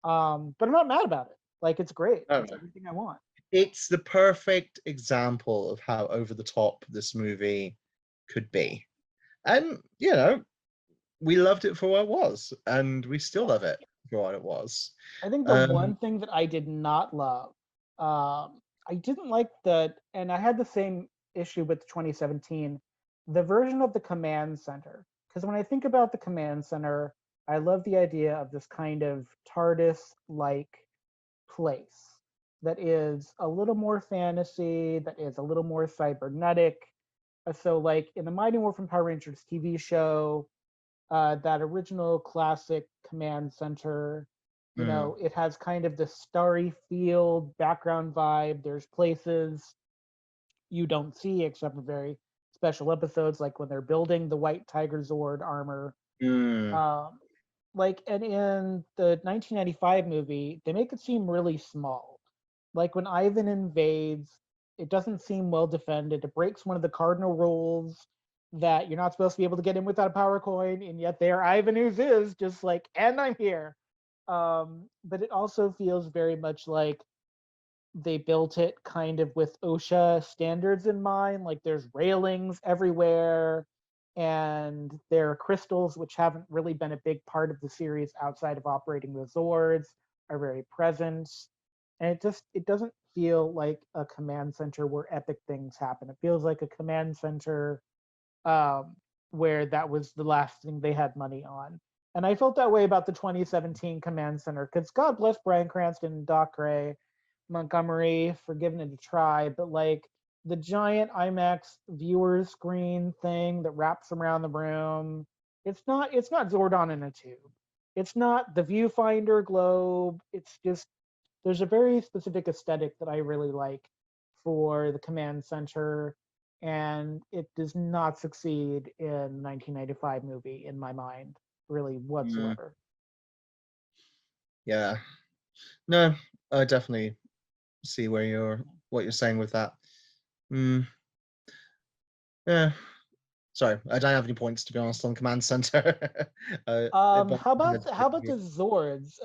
But I'm not mad about it. Like it's great. I don't It's know. everything I want. It's the perfect example of how over the top this movie could be. And, we loved it for what it was, and we still Yeah. love it for what it was. I think the Um, one thing that I did not love, I didn't like and I had the same issue with 2017, the version of the command center. Because when I think about the command center, I love the idea of this kind of TARDIS like place that is a little more fantasy, that is a little more cybernetic. So, like in the Mighty Morphin Power Rangers TV show, that original classic command center, mm, it has kind of the starry field background vibe. There's places you don't see except for very special episodes, like when they're building the white Tiger Zord armor. mm, Um, and in the 1995 movie, they make it seem really small. Like when Ivan invades, it doesn't seem well defended. It breaks one of the cardinal rules that you're not supposed to be able to get in without a power coin, and yet there Ivan Ooze is just like, and I'm here. But it also feels very much like they built it kind of with OSHA standards in mind. Like there's railings everywhere, and there are crystals, which haven't really been a big part of the series outside of operating the Zords, are very present. And it doesn't feel like a command center where epic things happen. It feels like a command center um, where that was the last thing they had money on. And I felt that way about the 2017 Command Center because God bless Bryan Cranston and Doc Gray, Montgomery for giving it a try, but like the giant IMAX viewer screen thing that wraps around the room, it's not Zordon in a tube. It's not the viewfinder globe. It's just there's a very specific aesthetic that I really like for the command center, and it does not succeed in the 1995 movie in my mind, really mm, whatsoever. yeah. No, I definitely see what you're saying with that. Mm, yeah. Sorry, I don't have any points to be honest on Command Center. But How about the Zords?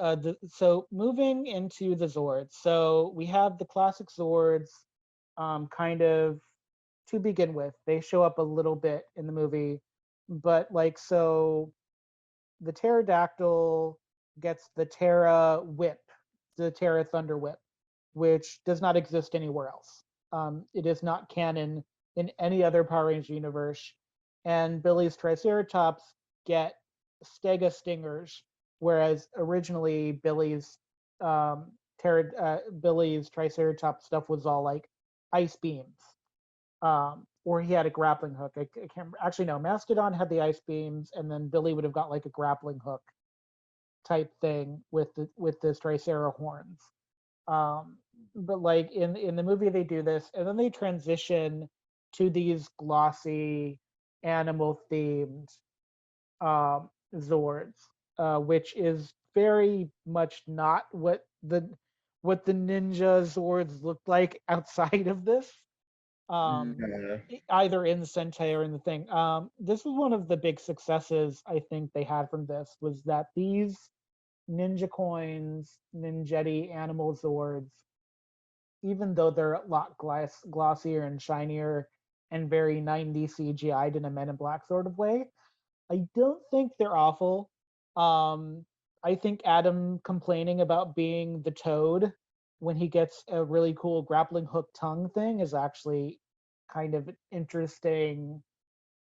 So moving into the Zords, so we have the classic Zords, kind of to begin with. They show up a little bit in the movie, but like so the pterodactyl gets the Terra Whip, the Terra Thunder Whip, which does not exist anywhere else. It is not canon in any other Power Ranger universe. And Billy's Triceratops get Stega Stingers, whereas originally Billy's Triceratops stuff was all like ice beams. or he had a grappling hook. I can't remember. Actually, no, Mastodon had the ice beams, and then Billy would have got like a grappling hook type thing with the Tricera horns. Um, but like in the movie, they do this, and then they transition to these glossy animal themed Zords, which is very much not what the ninja Zords looked like outside of this. No. Either in Sentai or in the thing. This was one of the big successes I think they had from this, was that these ninja coins, ninjetti animal Zords, even though they're a lot glossier and shinier and very 90s CGI'd in a Men in Black sort of way, I don't think they're awful. Um, I think Adam complaining about being the toad when he gets a really cool grappling hook tongue thing is actually kind of an interesting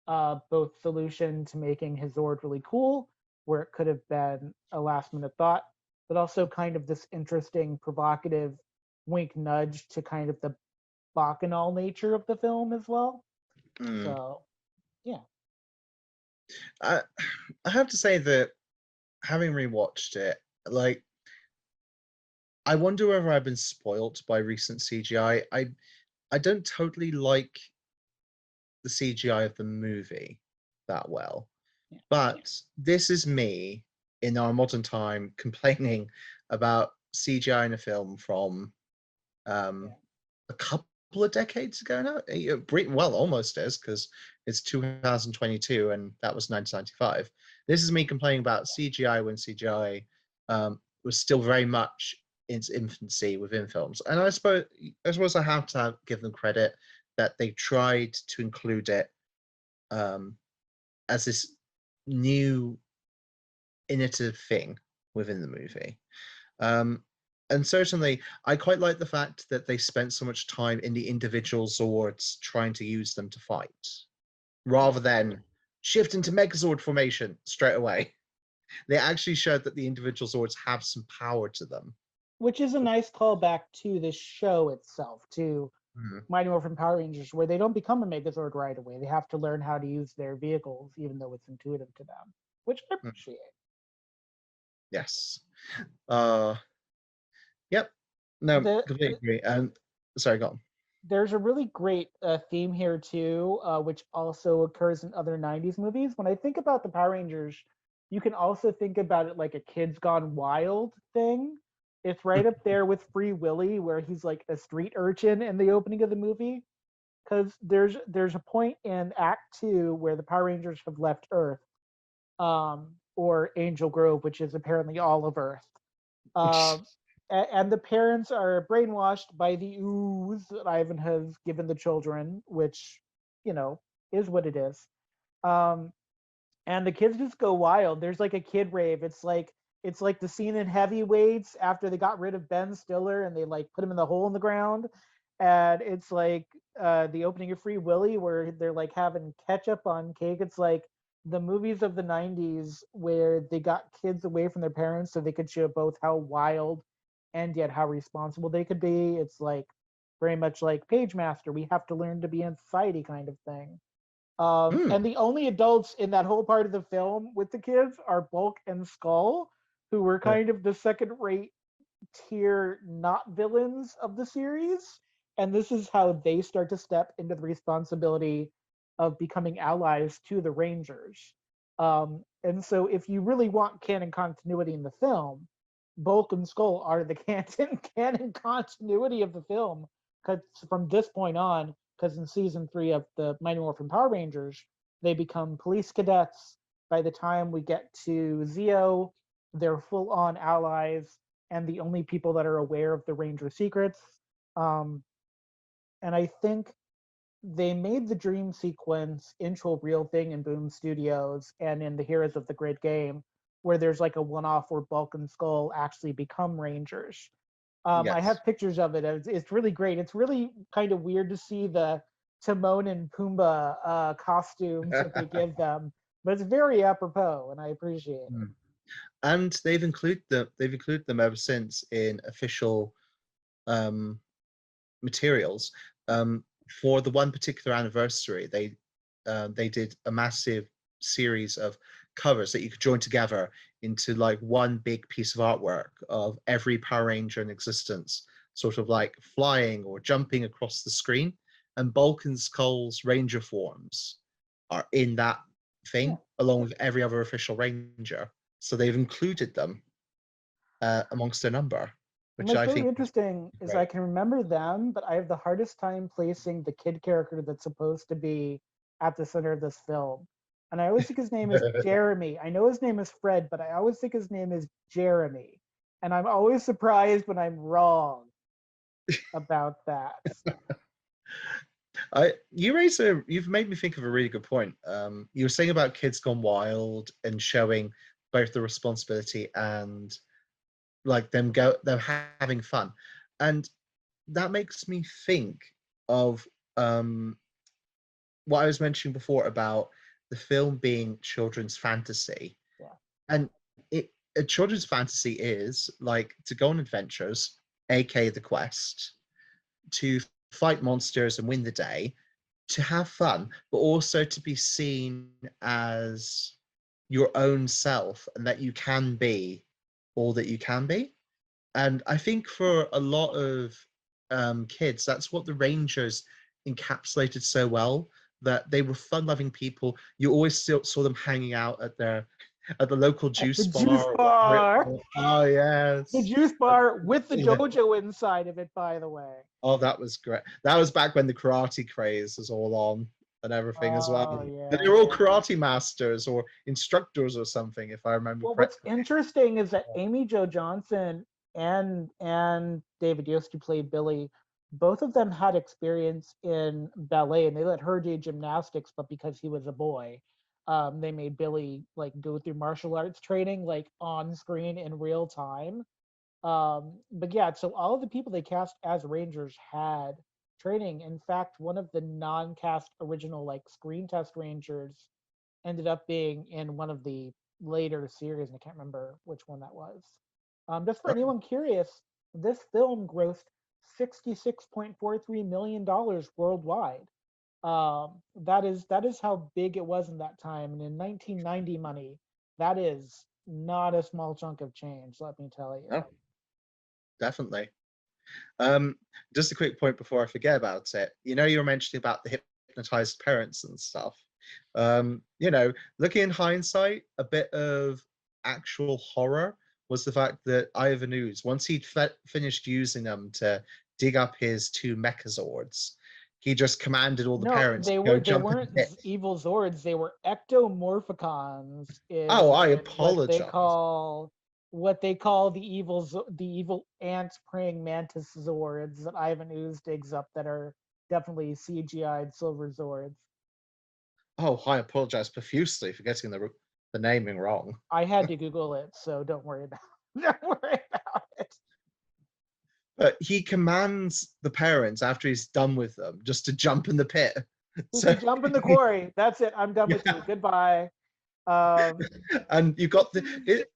both solution to making his Zord really cool, where it could have been a last minute thought, but also kind of this interesting, provocative wink nudge to kind of the bacchanal nature of the film as well. Mm. So, yeah. I have to say that having rewatched it, like, I wonder whether I've been spoilt by recent CGI. I don't totally like the CGI of the movie that well, Yeah. but this is me in our modern time complaining about CGI in a film from Yeah. a couple of decades ago now. Well, almost is, because it's 2022 and that was 1995. This is me complaining about CGI when CGI was still very much in its infancy within films. And I suppose I have to give them credit that they tried to include it as this new innovative thing within the movie. And certainly, I quite like the fact that they spent so much time in the individual Zords trying to use them to fight, rather than shift into Megazord formation straight away. They actually showed that the individual Zords have some power to them. Which is a nice callback to the show itself, to Mighty Morphin Power Rangers, where they don't become a Megazord right away. They have to learn how to use their vehicles, even though it's intuitive to them, which I appreciate. Yes. Yep. No, completely agree. And sorry, go on. There's a really great theme here too, which also occurs in other '90s movies. When I think about the Power Rangers, you can also think about it like a Kids Gone Wild thing. It's right up there with Free Willy, where he's like a street urchin in the opening of the movie. Because there's a point in Act Two where the Power Rangers have left Earth, or Angel Grove, which is apparently all of Earth. Um, and the parents are brainwashed by the ooze that Ivan has given the children, which, is what it is. Um, and the kids just go wild. There's like a kid rave. It's like the scene in Heavyweights after they got rid of Ben Stiller and they like put him in the hole in the ground. And it's like the opening of Free Willy where they're like having ketchup on cake. It's like the movies of the '90s where they got kids away from their parents so they could show both how wild and yet how responsible they could be. It's like very much like Page Master. We have to learn to be in society kind of thing. And the only adults in that whole part of the film with the kids are Bulk and Skull, who were kind of the second rate tier not villains of the series. And this is how they start to step into the responsibility of becoming allies to the Rangers. And so, if you really want canon continuity in the film, Bulk and Skull are the canon continuity of the film. Because from this point on, because in season 3 of the Mighty Morphin Power Rangers, they become police cadets. By the time we get to Zeo, they're full on allies and the only people that are aware of the Ranger secrets. Um, and I think they made the dream sequence into a real thing in Boom Studios and in the Heroes of the Grid game, where there's like a one-off where Bulk and Skull actually become Rangers. I have pictures of it. It's really great. It's really kind of weird to see the Timon and Pumbaa costumes that they give them, but it's very apropos, and I appreciate it. And they've included them ever since in official materials. for the one particular anniversary, they did a massive series of covers that you could join together into like one big piece of artwork of every Power Ranger in existence, sort of like flying or jumping across the screen. And Bulk and Skull's Ranger forms are in that Yeah. thing, along with every other official Ranger. So they've included them amongst their number, And which what's I really think interesting is is I great. can remember them, but I have the hardest time placing the kid character that's supposed to be at the center of this film. And I always think his name is Jeremy. I know his name is Fred, but I always think his name is Jeremy. And I'm always surprised when I'm wrong about that. You've made me think of a really good point. You were saying about Kids Gone Wild and showing both the responsibility and like them having fun, and that makes me think of um, what I was mentioning before about the film being children's fantasy. Yeah. And a children's fantasy is like to go on adventures, aka the quest, to fight monsters and win the day, to have fun, but also to be seen as your own self and that you can be all that you can be. And I think for a lot of kids, that's what the Rangers encapsulated so well. That they were fun-loving people. You always still saw them hanging out at the local At the juice juice bar or whatever. bar. Oh The yes. juice bar with the Yeah. dojo inside of it, by the way. Oh, that was great. That was back when the karate craze was all on and everything as well. Oh, And yeah. they were all karate masters or instructors or something, if I remember Well, what's correctly. interesting is that Amy Jo Johnson and David Yost, who played Billy, both of them had experience in ballet, and they let her do gymnastics, but because he was a boy, they made Billy like go through martial arts training like on screen in real time. But yeah, so all of the people they cast as Rangers had training. In fact, one of the non-cast original like screen test Rangers ended up being in one of the later series, and I can't remember which one that was. Just for Oh, anyone curious, this film grossed $66.43 million worldwide. That is how big it was in that time, and in 1990 money, that is not a small chunk of change. Let me tell you. no, definitely. Um, just a quick point before I forget about it. You were mentioning about the hypnotized parents and stuff. You know, looking in hindsight, a bit of actual horror was the fact that Ivan Ooze, once he'd finished using them to dig up his two Mechazords, he just commanded all the No, parents to go they jump in the weren't pit. evil Zords. They were ectomorphicons Oh, I in apologize. what they call the evil ant praying mantis Zords that Ivan Ooze digs up that are definitely CGI'd silver Zords. Oh, I apologize profusely for getting the naming wrong. I had to Google it, so don't worry about don't worry about it. But he commands the parents after he's done with them just to jump in the pit. Just to So jump in the quarry. That's it. I'm done with yeah, you. Goodbye. Um, and you got it.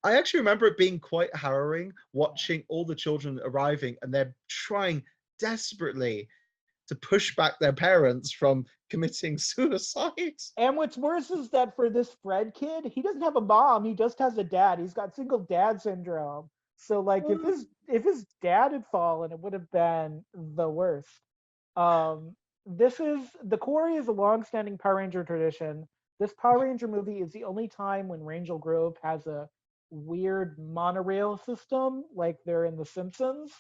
I actually remember it being quite harrowing watching all the children arriving and they're trying desperately to push back their parents from committing suicide. And what's worse is that for this Fred kid, he doesn't have a mom. He just has a dad. He's got single dad syndrome. So like if his dad had fallen, it would have been the worst. This is the Quarry is a long-standing Power Ranger tradition. This Power Ranger movie is the only time when Rangel Grove has a weird monorail system, like they're in The Simpsons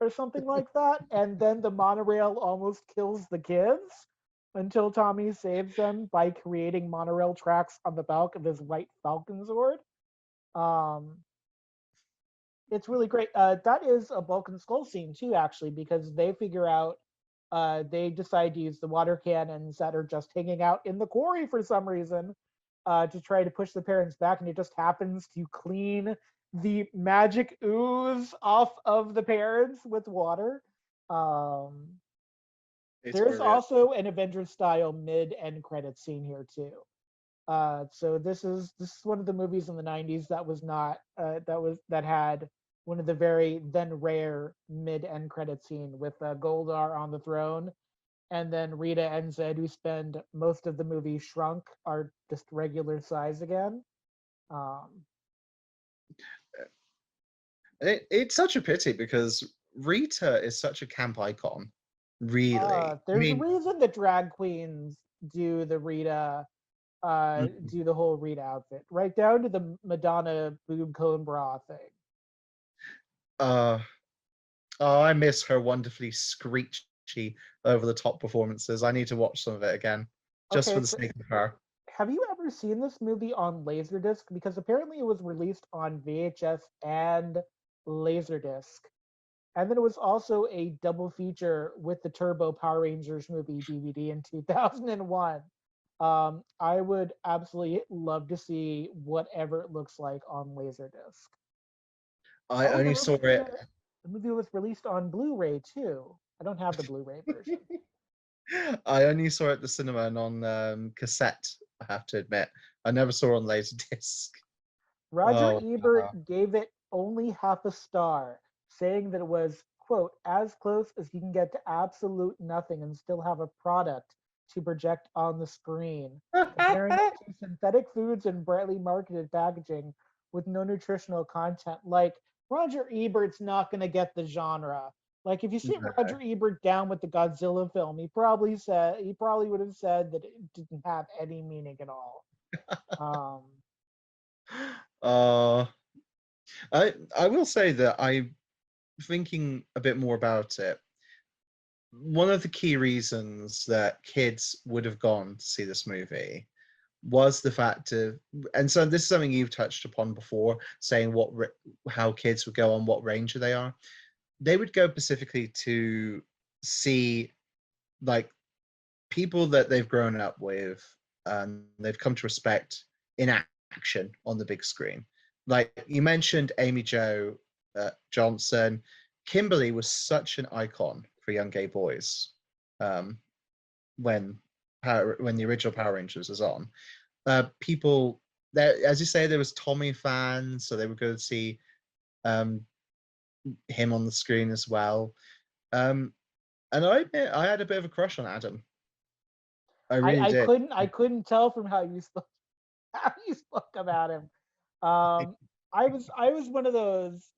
or something like that. And then the monorail almost kills the kids until Tommy saves them by creating monorail tracks on the back of his white Falcon Zord. Um, it's really great. That is a Bulk and Skull scene too, actually, because they figure out they decide to use the water cannons that are just hanging out in the quarry for some reason to try to push the parents back, and it just happens to clean the magic ooze off of the parents with water. Um, It's there's brilliant. also an Avengers style mid end credit scene here too. So this is one of the movies in the 90s that was not that had one of the very then rare mid end credit scene with Goldar on the throne and then Rita and Zed, who spend most of the movie shrunk, are just regular size again. Um, It's such a pity because Rita is such a camp icon, really. I there's a mean, reason that drag queens do the Rita, mm, do the whole Rita outfit, right down to the Madonna boob cone bra thing. uh, oh, I miss her wonderfully screechy over the top performances. I need to watch some of it again, just for Okay, the so sake of her. have you ever seen this movie on Laserdisc? Because apparently it was released on VHS and Laserdisc. And then it was also a double feature with the Turbo Power Rangers movie DVD in 2001. I would absolutely love to see whatever it looks like on Laserdisc. I Oh, only saw it. the movie was released on Blu-ray too. I don't have the Blu-ray version. I only saw it at the cinema and on cassette. I have to admit, I never saw it on Laserdisc. Roger Oh, Ebert gave it only half a star, saying that it was, quote, as close as you can get to absolute nothing and still have a product to project on the screen, comparing it to synthetic foods and brightly marketed packaging with no nutritional content. Like, Roger Ebert's not going to get the genre. Like, if you sit no. Roger Ebert down with the Godzilla film, he probably would have said that it didn't have any meaning at all. Um, Uh, I will say that I'm thinking a bit more about it. One of the key reasons that kids would have gone to see this movie was the fact of, and so this is something you've touched upon before, saying how kids would go on what ranger they are. They would go specifically to see like people that they've grown up with and they've come to respect in action on the big screen. Like you mentioned, Amy Jo Johnson, Kimberly was such an icon for young gay boys um, when when the original Power Rangers was on. People there, as you say, there was Tommy fans, so they would go to see um, him on the screen as well. Um, and I admit, I had a bit of a crush on Adam. I really did. I couldn't tell from how you spoke how you spoke about him. Um, I was one of those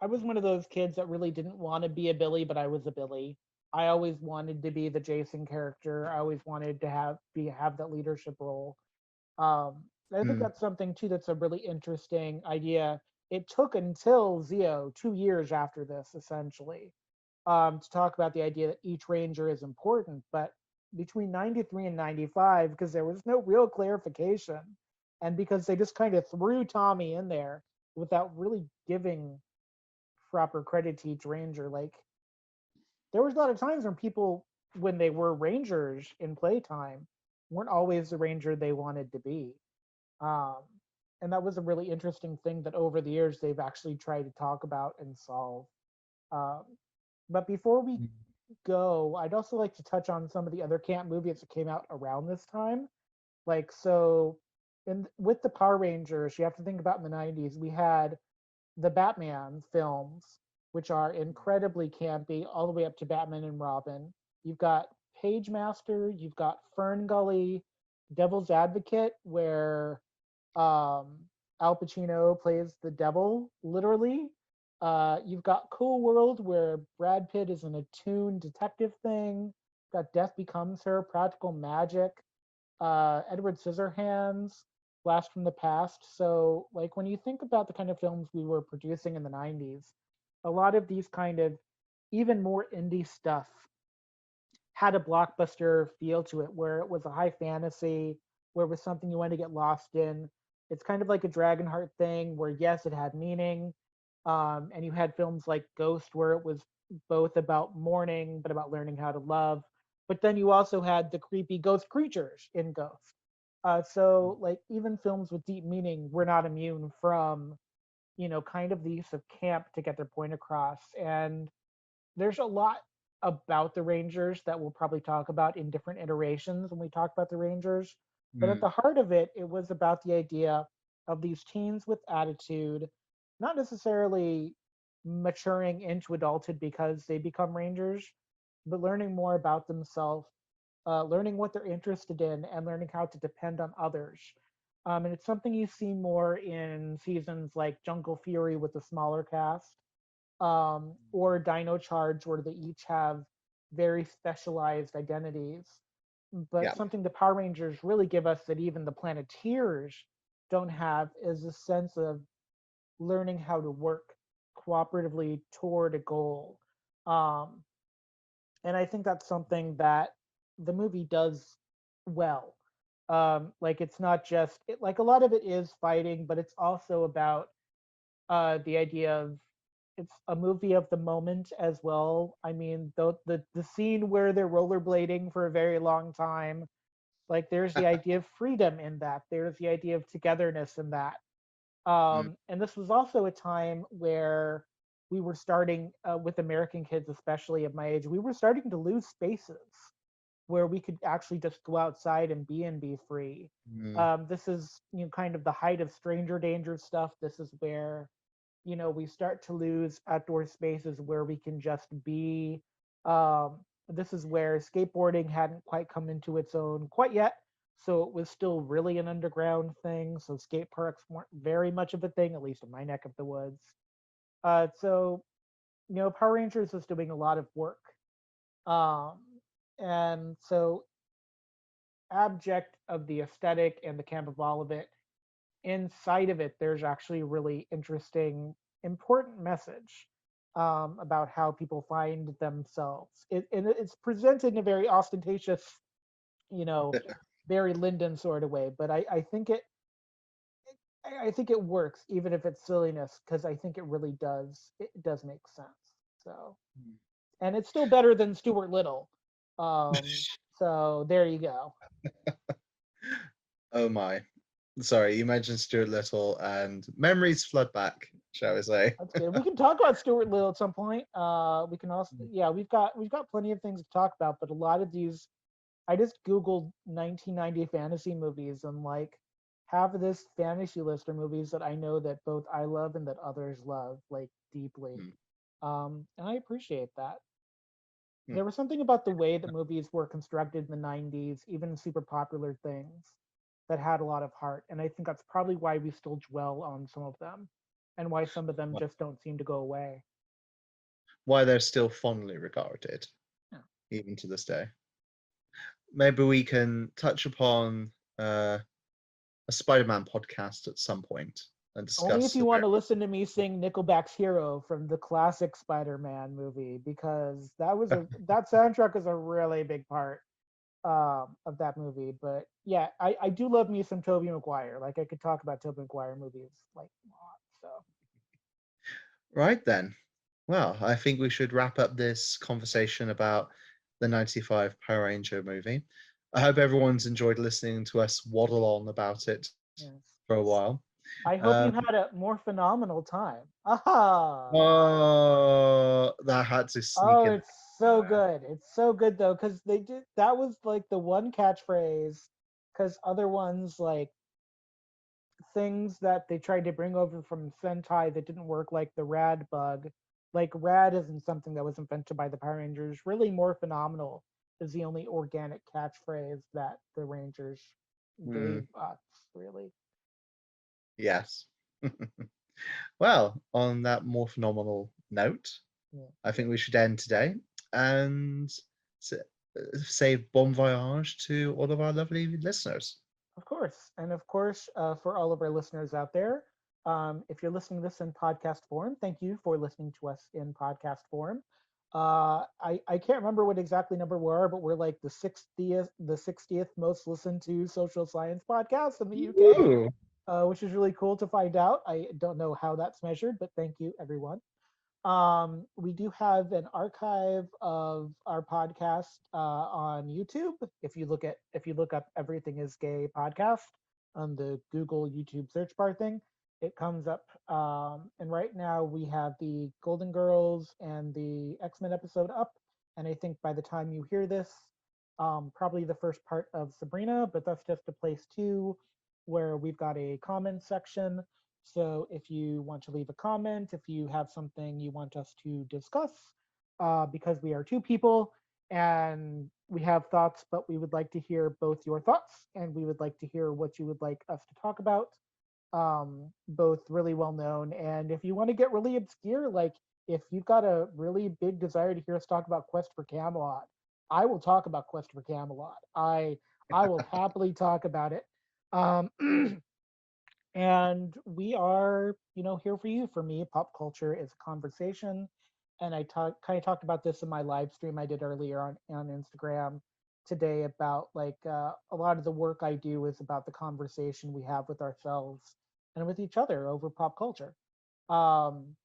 I was one of those kids that really didn't want to be a Billy, but I was a Billy. I always wanted to be the Jason character. I always wanted to have that leadership role. I think Mm, that's something too that's a really interesting idea. It took until Zeo 2 years after this, essentially, to talk about the idea that each ranger is important. But between 93 and 95, because there was no real clarification, and because they just kind of threw Tommy in there without really giving proper credit to each ranger, like there was a lot of times when people, when they were rangers in playtime, weren't always the ranger they wanted to be. Um, and that was a really interesting thing that over the years they've actually tried to talk about and solve. Um, but before we mm, go, I'd also like to touch on some of the other camp movies that came out around this time. Like, so in with the Power Rangers, you have to think about in the 90s, we had the Batman films, which are incredibly campy, all the way up to Batman and Robin. You've got Page Master, you've got Fern Gully, Devil's Advocate, where um, Al Pacino plays the devil, literally. You've got Cool World, where Brad Pitt is an attuned detective thing. Got Death Becomes Her, Practical Magic, Edward Scissorhands, Blast from the Past. So, like, when you think about the kind of films we were producing in the 90s, a lot of these kind of even more indie stuff had a blockbuster feel to it where it was a high fantasy, where it was something you wanted to get lost in. It's kind of like a Dragonheart thing where, yes, it had meaning. And you had films like Ghost where it was both about mourning but about learning how to love. But then you also had the creepy ghost creatures in Ghost. So, like, even films with deep meaning were not immune from, kind of the use of camp to get their point across. And there's a lot about the Rangers that we'll probably talk about in different iterations when we talk about the Rangers. But at mm, the heart of it, it was about the idea of these teens with attitude, not necessarily maturing into adulthood because they become Rangers, but learning more about themselves, learning what they're interested in, and learning how to depend on others. And it's something you see more in seasons like Jungle Fury with a smaller cast, or Dino Charge, where they each have very specialized identities. But Yeah. something the Power Rangers really give us that even the Planeteers don't have is a sense of learning how to work cooperatively toward a goal. Um, and I think that's something that the movie does well. Like it's not just like a lot of it is fighting, but it's also about the idea of it's a movie of the moment as well. I mean, the scene where they're rollerblading for a very long time, like there's the idea of freedom in that. There's the idea of togetherness in that. Mm. And this was also a time where we were starting, with American kids, especially of my age, we were starting to lose spaces where we could actually just go outside and be free. Mm. This is, kind of the height of stranger danger stuff. This is where, we start to lose outdoor spaces where we can just be. This is where skateboarding hadn't quite come into its own quite yet. So it was still really an underground thing. So skate parks weren't very much of a thing, at least in my neck of the woods. So, Power Rangers was doing a lot of work. Um, and so, abject of the aesthetic and the camp of all of it, inside of it, there's actually a really interesting, important message, about how people find themselves. And it's presented in a very ostentatious, you know, Barry Lyndon sort of way. But I think it works, even if it's silliness, because I think it really does. It does make sense. So, and it's still better than Stuart Little. So there you go. Oh my. Sorry, you mentioned Stuart Little and memories flood back, shall we say. That's good. We can talk about Stuart Little at some point. We can also, yeah, we've got plenty of things to talk about, but a lot of these, I just Googled 1990 fantasy movies, and like half of this fantasy list are movies that I know that both I love and that others love like deeply. Mm. And I appreciate that. Mm. There was something about the way that movies were constructed in the 90s, even super popular things, that had a lot of heart. And I think that's probably why we still dwell on some of them and why some of them just don't seem to go away. Why they're still fondly regarded, Yeah. even to this day. Maybe we can touch upon a Spider-Man podcast at some point and Only if discuss you the want to various. listen to me sing Nickelback's Hero from the classic Spider-Man movie, because that soundtrack is a really big part, of that movie. But yeah, I do love me some Tobey Maguire. Like I could talk about Tobey Maguire movies like a lot. So Right then. Well, I think we should wrap up this conversation about the 95 Power Ranger movie. I hope everyone's enjoyed listening to us waddle on about it yes. for a while. I hope you Um, had a more phenomenal time. Aha! that had to sneak Oh, in it's so there. good. It's so good though, because they did that was like the one catchphrase. Because other ones like things that they tried to bring over from Sentai that didn't work, like the Rad bug. Like Rad isn't something that was invented by the Power Rangers. Really, more phenomenal is the only organic catchphrase that the Rangers Hmm, gave us. Really. yes. Well, on that more phenomenal note, Yeah. I think we should end today and say bon voyage to all of our lovely listeners. Of course. And of course, for all of our listeners out there, if you're listening to this in podcast form, thank you for listening to us in podcast form. I can't remember what exactly number we are, but we're like the 60th most listened to social science podcast in the UK, Woo! which is really cool to find out. I don't know how that's measured, but thank you, everyone. We do have an archive of our podcast, on YouTube. If you look up "Everything Is Gay" podcast on the Google YouTube search bar thing, it comes up. And right now we have the Golden Girls and the X-Men episode up. And I think by the time you hear this, probably the first part of Sabrina. But that's just a place too, where we've got a comment section, so if you want to leave a comment, if you have something you want us to discuss, because we are two people, and we have thoughts, but we would like to hear both your thoughts and we would like to hear what you would like us to talk about. Both really well known, and if you want to get really obscure, like if you've got a really big desire to hear us talk about Quest for Camelot, I will talk about Quest for Camelot. I will happily talk about it. Um, and we are, here for you. For me, pop culture is a conversation, and I kind of talked about this in my live stream I did earlier on Instagram today about like a lot of the work I do is about the conversation we have with ourselves and with each other over pop culture. Um,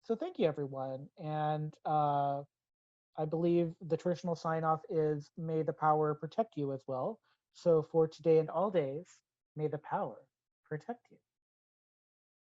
so thank you, everyone, and I believe the traditional sign off is may the power protect you as well. So for today and all days, may the power protect you.